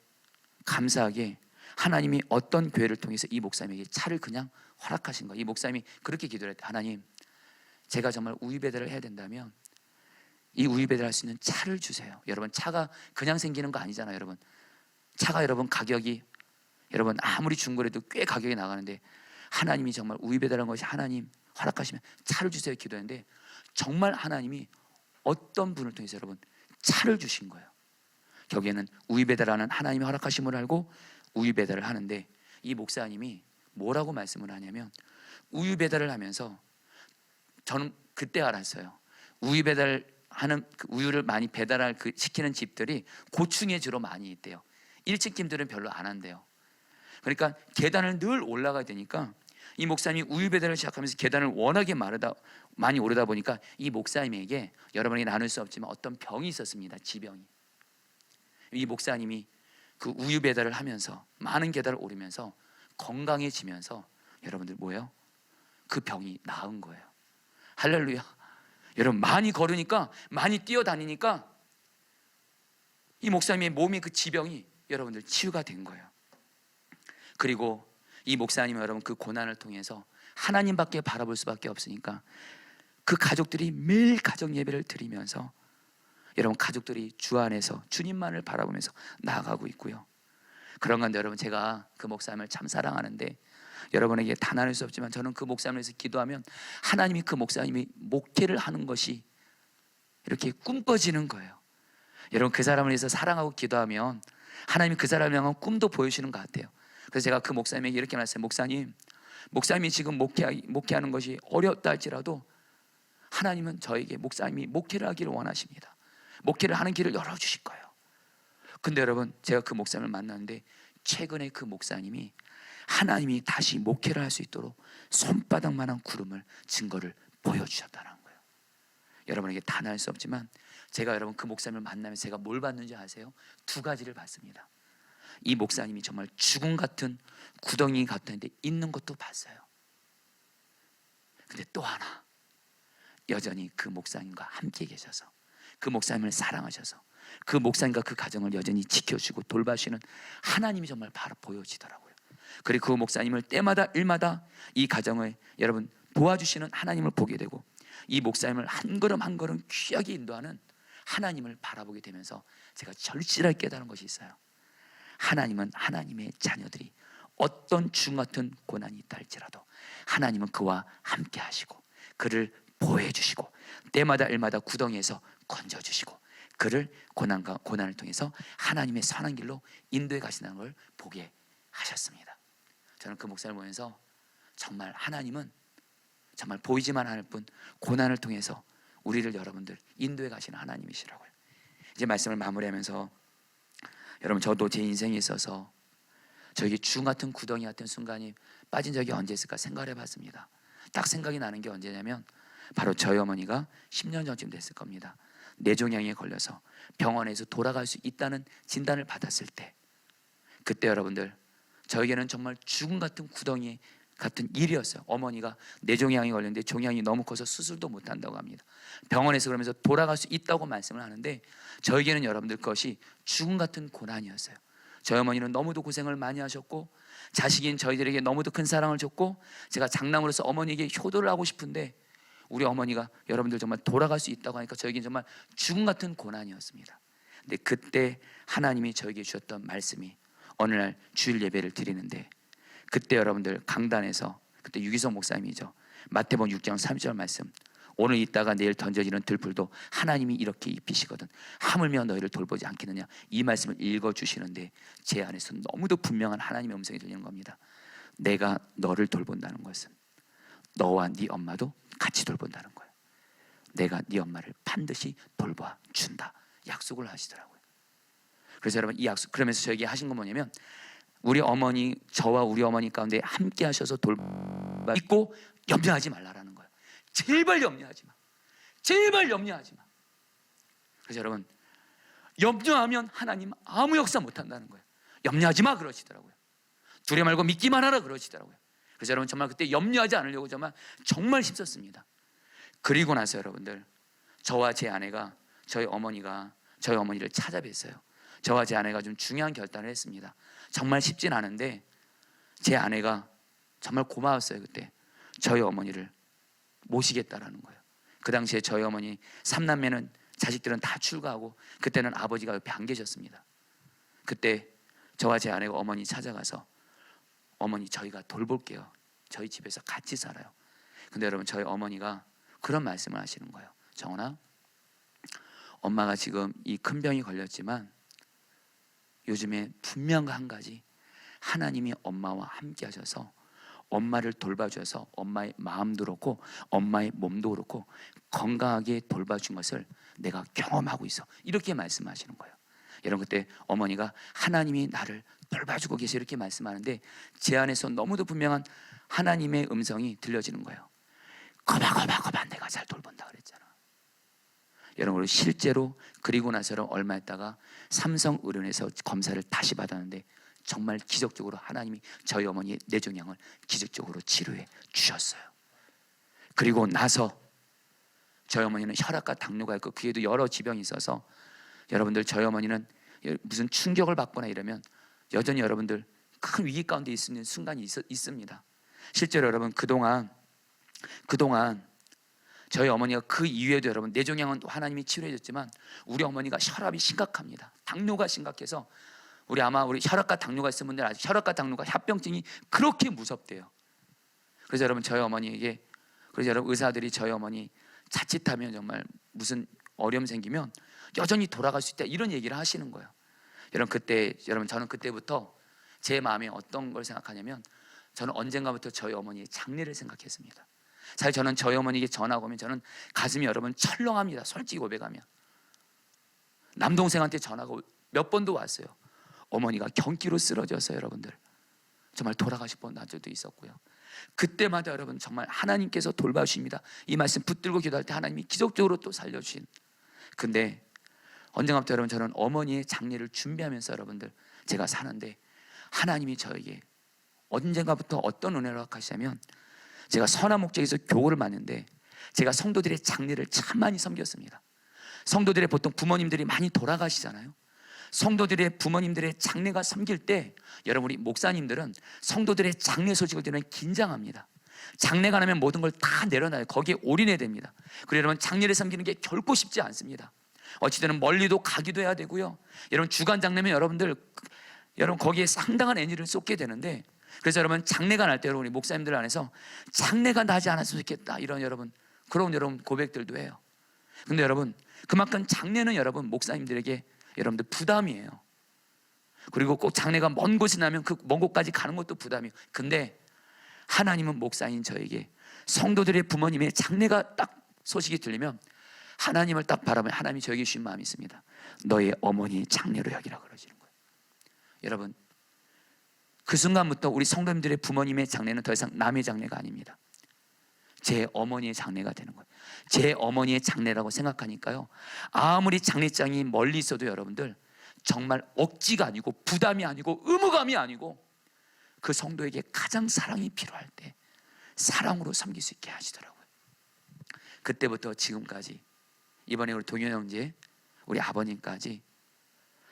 감사하게 하나님이 어떤 교회를 통해서 이 목사님에게 차를 그냥 허락하신 거예요. 이 목사님이 그렇게 기도를 했대요. 하나님, 제가 정말 우유 배달을 해야 된다면 이 우유 배달할 수 있는 차를 주세요. 여러분 차가 그냥 생기는 거 아니잖아요. 여러분 차가 여러분 가격이 여러분 아무리 중고래도 꽤 가격이 나가는데 하나님이 정말 우유 배달한 것이 하나님 허락하시면 차를 주세요 기도했는데 정말 하나님이 어떤 분을 통해서 여러분 차를 주신 거예요. 결국에는 우유 배달하는 하나님이 허락하심을 알고 우유 배달을 하는데 이 목사님이 뭐라고 말씀을 하냐면 우유 배달을 하면서 저는 그때 알았어요. 우유 배달하는 그 우유를 많이 배달할 그 시키는 집들이 고층에 주로 많이 있대요. 1층집들은 별로 안 한대요. 그러니까 계단을 늘 올라가야 되니까 이 목사님이 우유 배달을 시작하면서 계단을 워낙에 많이 오르다 보니까 이 목사님에게 여러분이 나눌 수 없지만 어떤 병이 있었습니다. 지병이. 이 목사님이 그 우유 배달을 하면서 많은 계단을 오르면서 건강해지면서 여러분들 뭐예요? 그 병이 나은 거예요. 할렐루야. 여러분 많이 걸으니까 많이 뛰어다니니까 이 목사님의 몸의 그 지병이 여러분들 치유가 된 거예요. 그리고 이 목사님은 여러분 그 고난을 통해서 하나님밖에 바라볼 수밖에 없으니까 그 가족들이 매일 가정 예배를 드리면서 여러분 가족들이 주 안에서 주님만을 바라보면서 나아가고 있고요. 그런 건데 여러분 제가 그 목사님을 참 사랑하는데 여러분에게 다 나눌 수 없지만 저는 그 목사님을 위해서 기도하면 하나님이 그 목사님이 목회를 하는 것이 이렇게 꿈꿔지는 거예요. 여러분 그 사람을 위해서 사랑하고 기도하면 하나님이 그 사람을 향한 꿈도 보여주시는 것 같아요. 그래서 제가 그 목사님에게 이렇게 말했어요. 목사님이 지금 목회하는 것이 어렵다 할지라도 하나님은 저에게 목사님이 목회를 하기를 원하십니다. 목회를 하는 길을 열어주실 거예요. 근데 여러분 제가 그 목사님을 만났는데 최근에 그 목사님이 하나님이 다시 목회를 할 수 있도록 손바닥만한 구름을 증거를 보여주셨다는 거예요. 여러분에게 다 나눌 수 없지만 제가 여러분 그 목사님을 만나면서 제가 뭘 봤는지 아세요? 두 가지를 봤습니다. 이 목사님이 정말 죽음 같은 구덩이 같은데 있는 것도 봤어요. 근데 또 하나 여전히 그 목사님과 함께 계셔서 그 목사님을 사랑하셔서 그 목사님과 그 가정을 여전히 지켜주고 돌봐주시는 하나님이 정말 바로 보여지더라고요. 그리고 그 목사님을 때마다 일마다 이 가정을 여러분 도와주시는 하나님을 보게 되고 이 목사님을 한 걸음 한 걸음 귀하게 인도하는 하나님을 바라보게 되면서 제가 절실하게 깨달은 것이 있어요. 하나님은 하나님의 자녀들이 어떤 죽음 같은 고난이 있다 할지라도 하나님은 그와 함께 하시고 그를 보호해 주시고 때마다 일마다 구덩이에서 건져주시고 그를 고난을 통해서 하나님의 선한 길로 인도해 가신다는 걸 보게 하셨습니다. 저는 그 목사를 보면서 정말 하나님은 정말 보이지만 않을 뿐 고난을 통해서 우리를 여러분들 인도해 가시는 하나님이시라고요. 이제 말씀을 마무리하면서 여러분 저도 제 인생에 있어서 저에게 주 같은 구덩이 같은 순간이 빠진 적이 언제 있을까 생각을 해봤습니다. 딱 생각이 나는 게 언제냐면 바로 저희 어머니가 10년 전쯤 됐을 겁니다. 뇌종양에 걸려서 병원에서 돌아갈 수 있다는 진단을 받았을 때 그때 여러분들 저에게는 정말 죽음 같은 구덩이 같은 일이었어요. 어머니가 뇌종양에 걸렸는데 종양이 너무 커서 수술도 못한다고 합니다. 병원에서 그러면서 돌아갈 수 있다고 말씀을 하는데 저에게는 여러분들 것이 죽음 같은 고난이었어요. 저희 어머니는 너무도 고생을 많이 하셨고 자식인 저희들에게 너무도 큰 사랑을 줬고 제가 장남으로서 어머니에게 효도를 하고 싶은데 우리 어머니가 여러분들 정말 돌아갈 수 있다고 하니까 저에게는 정말 죽음 같은 고난이었습니다. 근데 그때 하나님이 저에게 주셨던 말씀이 어느 날 주일 예배를 드리는데 그때 여러분들 강단에서 그때 유기성 목사님이죠. 마태복음 6장 30절 말씀 오늘 있다가 내일 던져지는 들풀도 하나님이 이렇게 입히시거든 하물며 너희를 돌보지 않겠느냐 이 말씀을 읽어주시는데 제 안에서 너무도 분명한 하나님의 음성이 들리는 겁니다. 내가 너를 돌본다는 것은 너와 네 엄마도 같이 돌본다는 거예요. 내가 네 엄마를 반드시 돌봐준다 약속을 하시더라고요. 그래서 여러분 이 약속, 그러면서 저에게 하신 건 뭐냐면, 우리 어머니, 저와 우리 어머니 가운데 함께 하셔서 믿고 염려하지 말라라는 거예요. 제발 염려하지 마. 제발 염려하지 마. 그래서 여러분, 염려하면 하나님 아무 역사 못 한다는 거예요. 염려하지 마 그러시더라고요. 두려워 말고 믿기만 하라 그러시더라고요. 그래서 여러분 정말 그때 염려하지 않으려고 정말 힘썼습니다. 그리고 나서 여러분들, 저와 제 아내가 저희 어머니를 찾아뵀어요. 저와 제 아내가 좀 중요한 결단을 했습니다. 정말 쉽진 않은데 제 아내가 정말 고마웠어요. 그때 저희 어머니를 모시겠다라는 거예요. 그 당시에 저희 어머니 3남매는, 자식들은 다 출가하고 그때는 아버지가 옆에 안 계셨습니다. 그때 저와 제 아내가 어머니 찾아가서, 어머니 저희가 돌볼게요. 저희 집에서 같이 살아요. 근데 여러분, 저희 어머니가 그런 말씀을 하시는 거예요. 정원아, 엄마가 지금 이 큰 병이 걸렸지만 요즘에 분명 한 가지, 하나님이 엄마와 함께 하셔서 엄마를 돌봐주셔서 엄마의 마음도 그렇고 엄마의 몸도 그렇고 건강하게 돌봐준 것을 내가 경험하고 있어. 이렇게 말씀하시는 거예요. 여러분, 그때 어머니가 하나님이 나를 돌봐주고 계셔 이렇게 말씀하는데 제 안에서 너무도 분명한 하나님의 음성이 들려지는 거예요. 거봐 내가 잘 돌본다 그랬잖아. 여러분, 실제로 그리고 나서 얼마 있다가 삼성의료원에서 검사를 다시 받았는데 정말 기적적으로 하나님이 저희 어머니의 뇌종양을 기적적으로 치료해 주셨어요. 그리고 나서 저희 어머니는 혈압과 당뇨가 있고 그 외에도 여러 지병이 있어서, 여러분들 저희 어머니는 무슨 충격을 받거나 이러면 여전히 여러분들 큰 위기 가운데 있는 순간이 있습니다. 실제로 여러분, 그동안 저희 어머니가 그 이후에도 여러분 뇌종양은 또 하나님이 치료해 줬지만 우리 어머니가 혈압이 심각합니다. 당뇨가 심각해서 우리 혈압과 당뇨가 있는 분들 아직 혈압과 당뇨가 합병증이 그렇게 무섭대요. 그래서 여러분 저희 어머니에게, 그래서 여러분 의사들이 저희 어머니 자칫하면 정말 무슨 어려움 생기면 여전히 돌아갈 수 있다 이런 얘기를 하시는 거예요. 여러분 저는 그때부터 제 마음에 어떤 걸 생각하냐면, 저는 언젠가부터 저희 어머니의 장례를 생각했습니다. 사실 저는 저희 어머니에게 전화가 오면 저는 가슴이 여러분 철렁합니다. 솔직히 고백하면 남동생한테 전화가 몇 번도 왔어요. 어머니가 경기로 쓰러져서 여러분들 정말 돌아가실 뻔한 적도 있었고요. 그때마다 여러분 정말 하나님께서 돌봐주십니다. 이 말씀 붙들고 기도할 때 하나님이 기적적으로 또 살려주신. 근데 언젠가부터 여러분 저는 어머니의 장례를 준비하면서 여러분들 제가 사는데 하나님이 저에게 언젠가부터 어떤 은혜를 허락하시냐면, 제가 선한 목적에서 교회를 맡는데 제가 성도들의 장례를 참 많이 섬겼습니다. 성도들의 보통 부모님들이 많이 돌아가시잖아요. 성도들의 부모님들의 장례가 섬길 때 여러분, 우리 목사님들은 성도들의 장례 소식을 들으면 긴장합니다. 장례가 나면 모든 걸 다 내려놔요. 거기에 올인해야 됩니다. 그리고 여러분 장례를 섬기는 게 결코 쉽지 않습니다. 어찌되는 멀리도 가기도 해야 되고요. 여러분 주간 장례면 여러분 거기에 상당한 에너지를 쏟게 되는데, 그래서 여러분 장례가 날 때 여러분 우리 목사님들 안에서 장례가 나지 않았으면 좋겠다 이런 그런 여러분 고백들도 해요. 근데 여러분 그만큼 장례는 여러분 목사님들에게 여러분들 부담이에요. 그리고 꼭 장례가 먼 곳이 나면 그 먼 곳까지 가는 것도 부담이에요. 근데 하나님은 목사인 저에게 성도들의 부모님의 장례가 딱 소식이 들리면 하나님을 딱 바라보면 하나님이 저에게 주신 마음이 있습니다. 너의 어머니의 장례로 여기라 그러시는 거예요. 여러분, 그 순간부터 우리 성도님들의 부모님의 장례는 더 이상 남의 장례가 아닙니다. 제 어머니의 장례가 되는 거예요. 제 어머니의 장례라고 생각하니까요, 아무리 장례장이 멀리 있어도 여러분들 정말 억지가 아니고 부담이 아니고 의무감이 아니고 그 성도에게 가장 사랑이 필요할 때 사랑으로 섬길 수 있게 하시더라고요. 그때부터 지금까지, 이번에 우리 동현 형제, 우리 아버님까지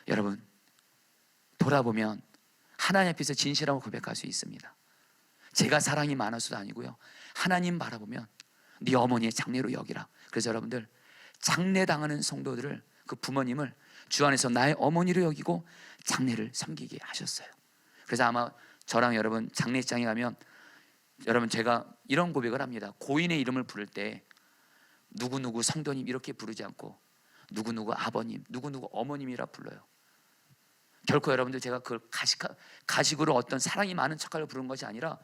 여러분 돌아보면 하나님 앞에서 진실하고 고백할 수 있습니다. 제가 사랑이 많아서도 아니고요, 하나님 바라보면 네 어머니의 장례로 여기라. 그래서 여러분들 장례 당하는 성도들을, 그 부모님을 주 안에서 나의 어머니로 여기고 장례를 섬기게 하셨어요. 그래서 아마 저랑 여러분 장례장에 가면 여러분 제가 이런 고백을 합니다. 고인의 이름을 부를 때 누구누구 성도님 이렇게 부르지 않고 누구누구 아버님, 누구누구 어머님이라 불러요. 결코 여러분들 제가 그걸 가식으로 어떤 사랑이 많은 척하려 부른 것이 아니라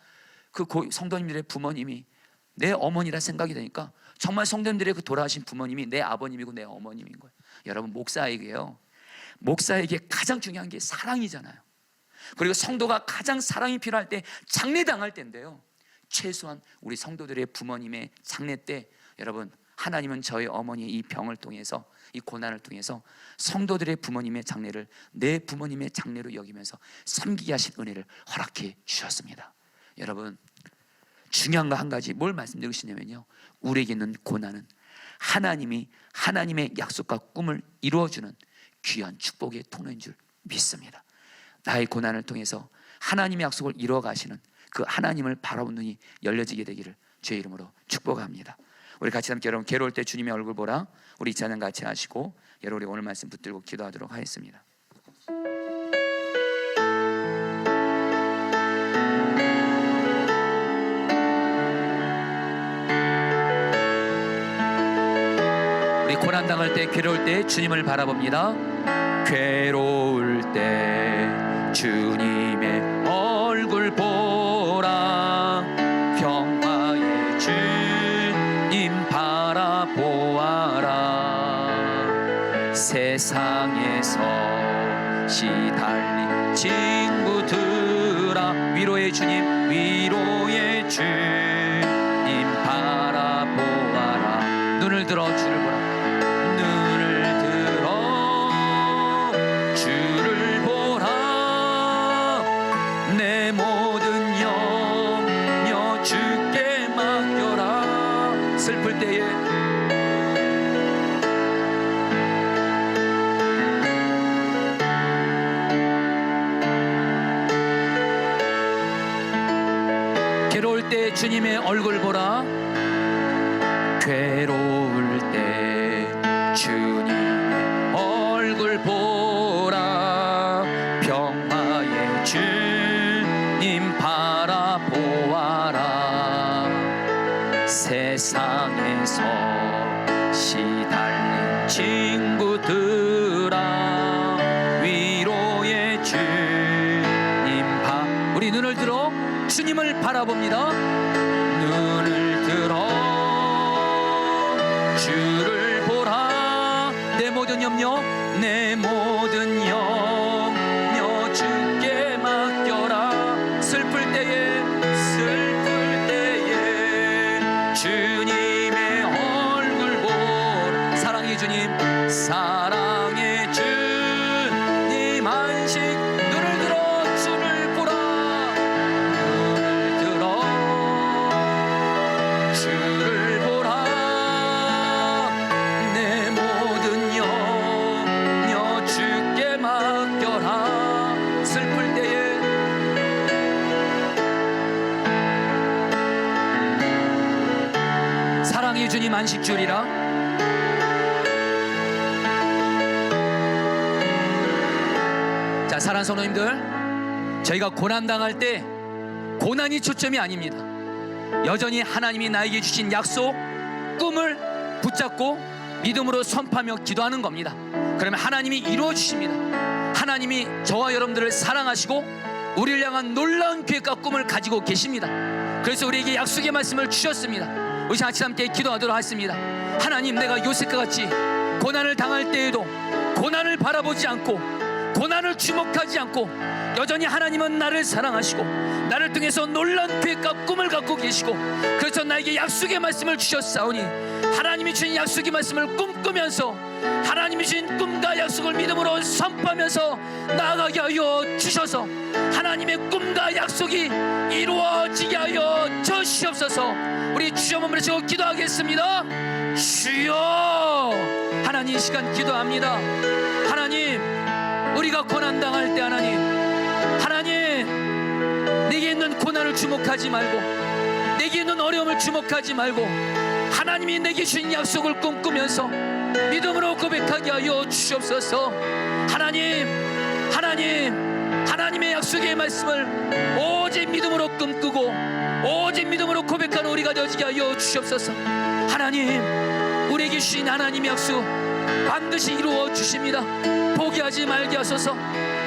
그 성도님들의 부모님이 내 어머니라 생각이 되니까 정말 성도님들의 그 돌아가신 부모님이 내 아버님이고 내 어머님인 거예요. 여러분 목사에게요, 목사에게 가장 중요한 게 사랑이잖아요. 그리고 성도가 가장 사랑이 필요할 때 장례당할 때인데요, 최소한 우리 성도들의 부모님의 장례 때 여러분, 하나님은 저희 어머니의 이 병을 통해서, 이 고난을 통해서 성도들의 부모님의 장례를 내 부모님의 장례로 여기면서 섬기게 하신 은혜를 허락해 주셨습니다. 여러분, 중요한 거 한 가지 뭘 말씀드리고 싶냐면요, 우리에게 있는 고난은 하나님이 하나님의 약속과 꿈을 이루어주는 귀한 축복의 통로인 줄 믿습니다. 나의 고난을 통해서 하나님의 약속을 이루어 가시는 그 하나님을 바라보는 눈이 열려지게 되기를 주의 이름으로 축복합니다. 우리 같이 함께 여러분, 괴로울 때 주님의 얼굴 보라, 우리 이 찬양 같이 하시고 여러분, 우리 오늘 말씀 붙들고 기도하도록 하겠습니다. 우리 고난당할 때, 괴로울 때 주님을 바라봅니다. 괴로울 때 주님의 얼굴 보라, 평화의 주님 바라보아라. 세상에서 시달린 친구들아, 위로의 주님, 위로의 주님 바라보아라. 눈을 들어 주를 보라, 눈을 들어 주를 보라. 내 모든 염려 주께 맡겨라. 슬플 때에 괴로울 때 주님의 얼굴 보라. 괴로울 때 주님의 얼굴 보라, 평화의 주님 바라보아라. 세상에서 시달린 친구들아, 위로의 주님 우리 눈을 들어 주님을 바라봅니다. 눈을 들어 주를 보라. 내 모든 염려, 내 모든 염려 주께 맡겨라. 슬플 때에 주님의 얼굴 보라. 사랑의 주님, 사랑의 주님 안식. 눈을 들어 주를 보라. 눈을 들어 주를 보라. 내 모든 염려 주께 맡겨라. 슬플 때에 사랑의 주님 안식 주리라. 자, 사랑하는 성도님들, 저희가 고난당할 때 고난이 초점이 아닙니다. 여전히 하나님이 나에게 주신 약속, 꿈을 붙잡고 믿음으로 선포하며 기도하는 겁니다. 그러면 하나님이 이루어 주십니다. 하나님이 저와 여러분들을 사랑하시고 우리를 향한 놀라운 계획과 꿈을 가지고 계십니다. 그래서 우리에게 약속의 말씀을 주셨습니다. 우리 같이 함께 기도하도록 하겠습니다. 하나님, 내가 요셉과 같이 고난을 당할 때에도 고난을 바라보지 않고, 고난을 주목하지 않고, 여전히 하나님은 나를 사랑하시고 나를 통해서 놀라운 계획과 꿈을 갖고 계시고, 그래서 나에게 약속의 말씀을 주셨사오니 하나님이 주신 약속의 말씀을 꿈꾸면서 하나님이 주신 꿈과 약속을 믿음으로 선포하면서 나아가게 하여 주셔서 하나님의 꿈과 약속이 이루어지게 하여 주시옵소서. 우리 주여 몸을 치고 기도하겠습니다. 주여. 하나님, 이 시간 기도합니다. 하나님, 우리가 고난당할 때 하나님, 내게 있는 고난을 주목하지 말고, 내게 있는 어려움을 주목하지 말고, 하나님이 내게 주신 약속을 꿈꾸면서 믿음으로 고백하게 하여 주시옵소서. 하나님의 약속의 말씀을 오직 믿음으로 꿈꾸고 오직 믿음으로 고백하는 우리가 되어지게 하여 주시옵소서. 하나님, 우리에게 주신 하나님의 약속 반드시 이루어 주십니다. 포기하지 말게 하소서.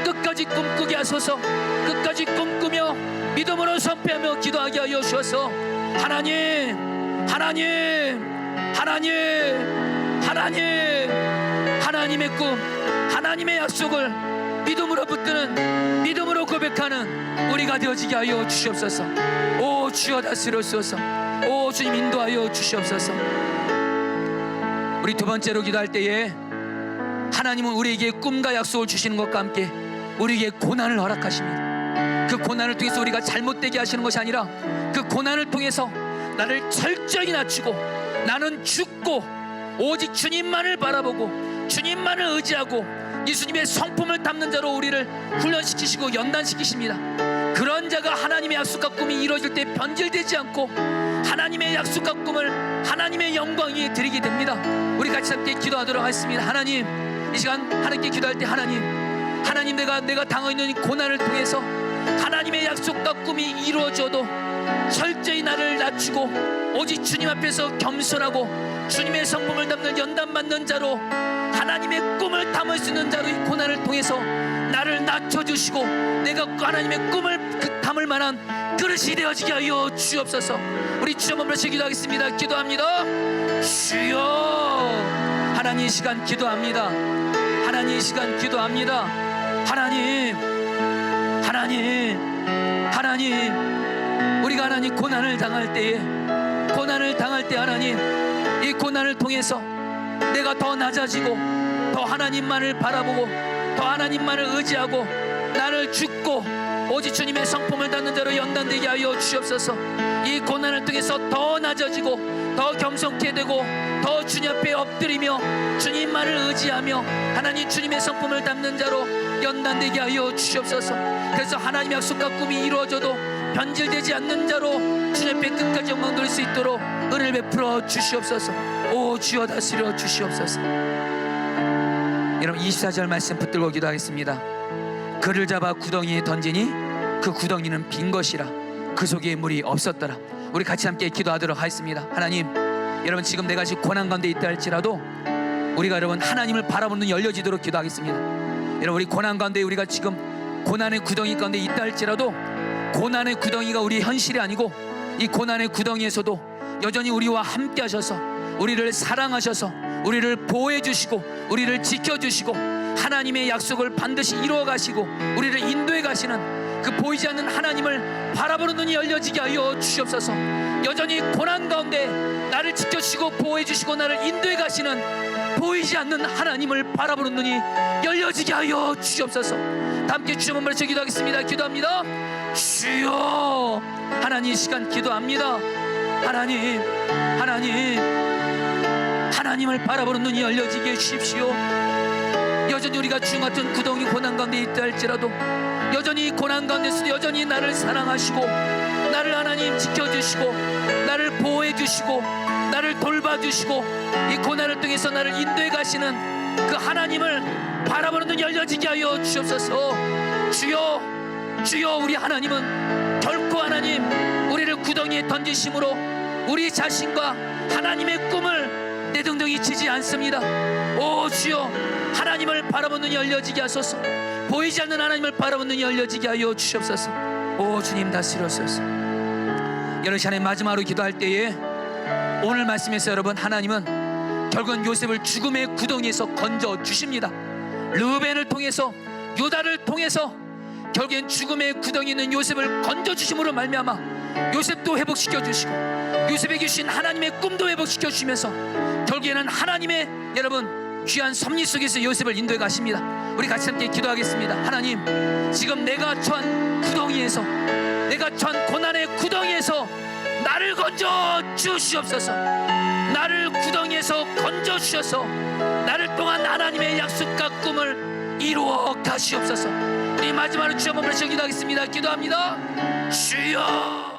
끝까지 꿈꾸게 하소서. 끝까지 꿈꾸며 믿음으로 선포하며 기도하게 하여 주셔서 하나님의 꿈, 하나님의 약속을 믿음으로 붙드는, 믿음으로 고백하는 우리가 되어지게 하여 주시옵소서. 오 주여 다스리소서. 오 주님 인도하여 주시옵소서. 우리 두 번째로 기도할 때에 하나님은 우리에게 꿈과 약속을 주시는 것과 함께 우리에게 고난을 허락하십니다. 그 고난을 통해서 우리가 잘못되게 하시는 것이 아니라 그 고난을 통해서 나를 철저히 낮추고 나는 죽고 오직 주님만을 바라보고 주님만을 의지하고 예수님의 성품을 담는 자로 우리를 훈련시키시고 연단시키십니다. 그런 자가 하나님의 약속과 꿈이 이루어질 때 변질되지 않고 하나님의 약속과 꿈을 하나님의 영광 위에 드리게 됩니다. 우리 같이 함께 기도하도록 하겠습니다. 하나님, 이 시간 하나님께 기도할 때 하나님 내가 당하고 있는 이 고난을 통해서 하나님의 약속과 꿈이 이루어져도 철저히 나를 낮추고 오직 주님 앞에서 겸손하고 주님의 성품을 담는 연단받는 자로 하나님의 꿈을 담을 수 있는 자로 이 고난을 통해서 나를 낮춰주시고 내가 하나님의 꿈을 담을 만한 그릇이 되어지게 하여 주옵소서. 우리 주여 몸부터 기도하겠습니다. 기도합니다. 주여. 하나님 이 시간 기도합니다. 하나님 이 시간 기도합니다. 하나님 우리가 하나님 고난을 당할 때에 하나님 이 고난을 통해서 내가 더 낮아지고 더 하나님만을 바라보고 더 하나님만을 의지하고 나를 죽고 오직 주님의 성품을 담는 자로 연단되게 하여 주옵소서. 이 고난을 통해서 더 낮아지고 더 겸손케 되고 더 주님 앞에 엎드리며 주님만을 의지하며 하나님 주님의 성품을 담는 자로 연단되게 하여 주옵소서. 그래서 하나님의 약속과 꿈이 이루어져도 변질되지 않는 자로 주님 앞에 끝까지 영광 돌릴 수 있도록 은혜를 베풀어 주시옵소서. 오 주여 다스려 주시옵소서. 여러분 24절 말씀 붙들고 기도하겠습니다. 그를 잡아 구덩이에 던지니 그 구덩이는 빈 것이라 그 속에 물이 없었더라. 우리 같이 함께 기도하도록 하겠습니다. 하나님, 여러분 지금 내가 지금 고난 가운데 있다 할지라도 우리가 여러분 하나님을 바라보는 눈이 열려지도록 기도하겠습니다. 여러분 우리 고난 가운데 우리가 지금 고난의 구덩이 가운데 있다 할지라도 고난의 구덩이가 우리 현실이 아니고 이 고난의 구덩이에서도 여전히 우리와 함께 하셔서 우리를 사랑하셔서 우리를 보호해 주시고 우리를 지켜주시고 하나님의 약속을 반드시 이루어 가시고 우리를 인도해 가시는 그 보이지 않는 하나님을 바라보는 눈이 열려지게 하여 주시옵소서. 여전히 고난 가운데 나를 지켜주시고 보호해 주시고 나를 인도해 가시는 보이지 않는 하나님을 바라보는 눈이 열려지게 하여 주시옵소서. 함께 주여 한번 외쳐 기도하겠습니다. 기도합니다. 주여. 하나님 이 시간 기도합니다. 하나님을 바라보는 눈이 열려지게 해주십시오. 여전히 우리가 주님 같은 구덩이 고난 가운데 있다 할지라도 여전히 고난 가운데서도 여전히 나를 사랑하시고 나를 하나님 지켜주시고 나를 보호해주시고 나를 돌봐주시고 이 고난을 통해서 나를 인도해 가시는 그 하나님을 바라보는 눈 열려지게 하여 주옵소서. 주여 우리 하나님은 결코 하나님 우리를 구덩이에 던지심으로 우리 자신과 하나님의 꿈을 내등등히 치지 않습니다. 오 주여, 하나님을 바라보는 눈이 열려지게 하소서. 보이지 않는 하나님을 바라보는 눈이 열려지게 하여 주시옵소서. 오 주님 다스리소서. 여러분 시간에 마지막으로 기도할 때에 오늘 말씀에서 여러분 하나님은 결국은 요셉을 죽음의 구덩이에서 건져 주십니다. 르우벤을 통해서 유다를 통해서 결국엔 죽음의 구덩이에 있는 요셉을 건져 주심으로 말미암아 요셉도 회복시켜 주시고 요셉에게 주신 하나님의 꿈도 회복시켜 주시면서 결국에는 하나님의 여러분 귀한 섭리 속에서 요셉을 인도해 가십니다. 우리 같이 함께 기도하겠습니다. 하나님, 지금 내가 처한 구덩이에서 내가 처한 고난의 구덩이에서 나를 건져 주시옵소서. 나를 구덩이에서 건져 주셔서 나를 통한 하나님의 약속과 꿈을 이루어 가시옵소서. 우리 마지막으로 주여 몸을 기도하겠습니다. 기도합니다. 주여.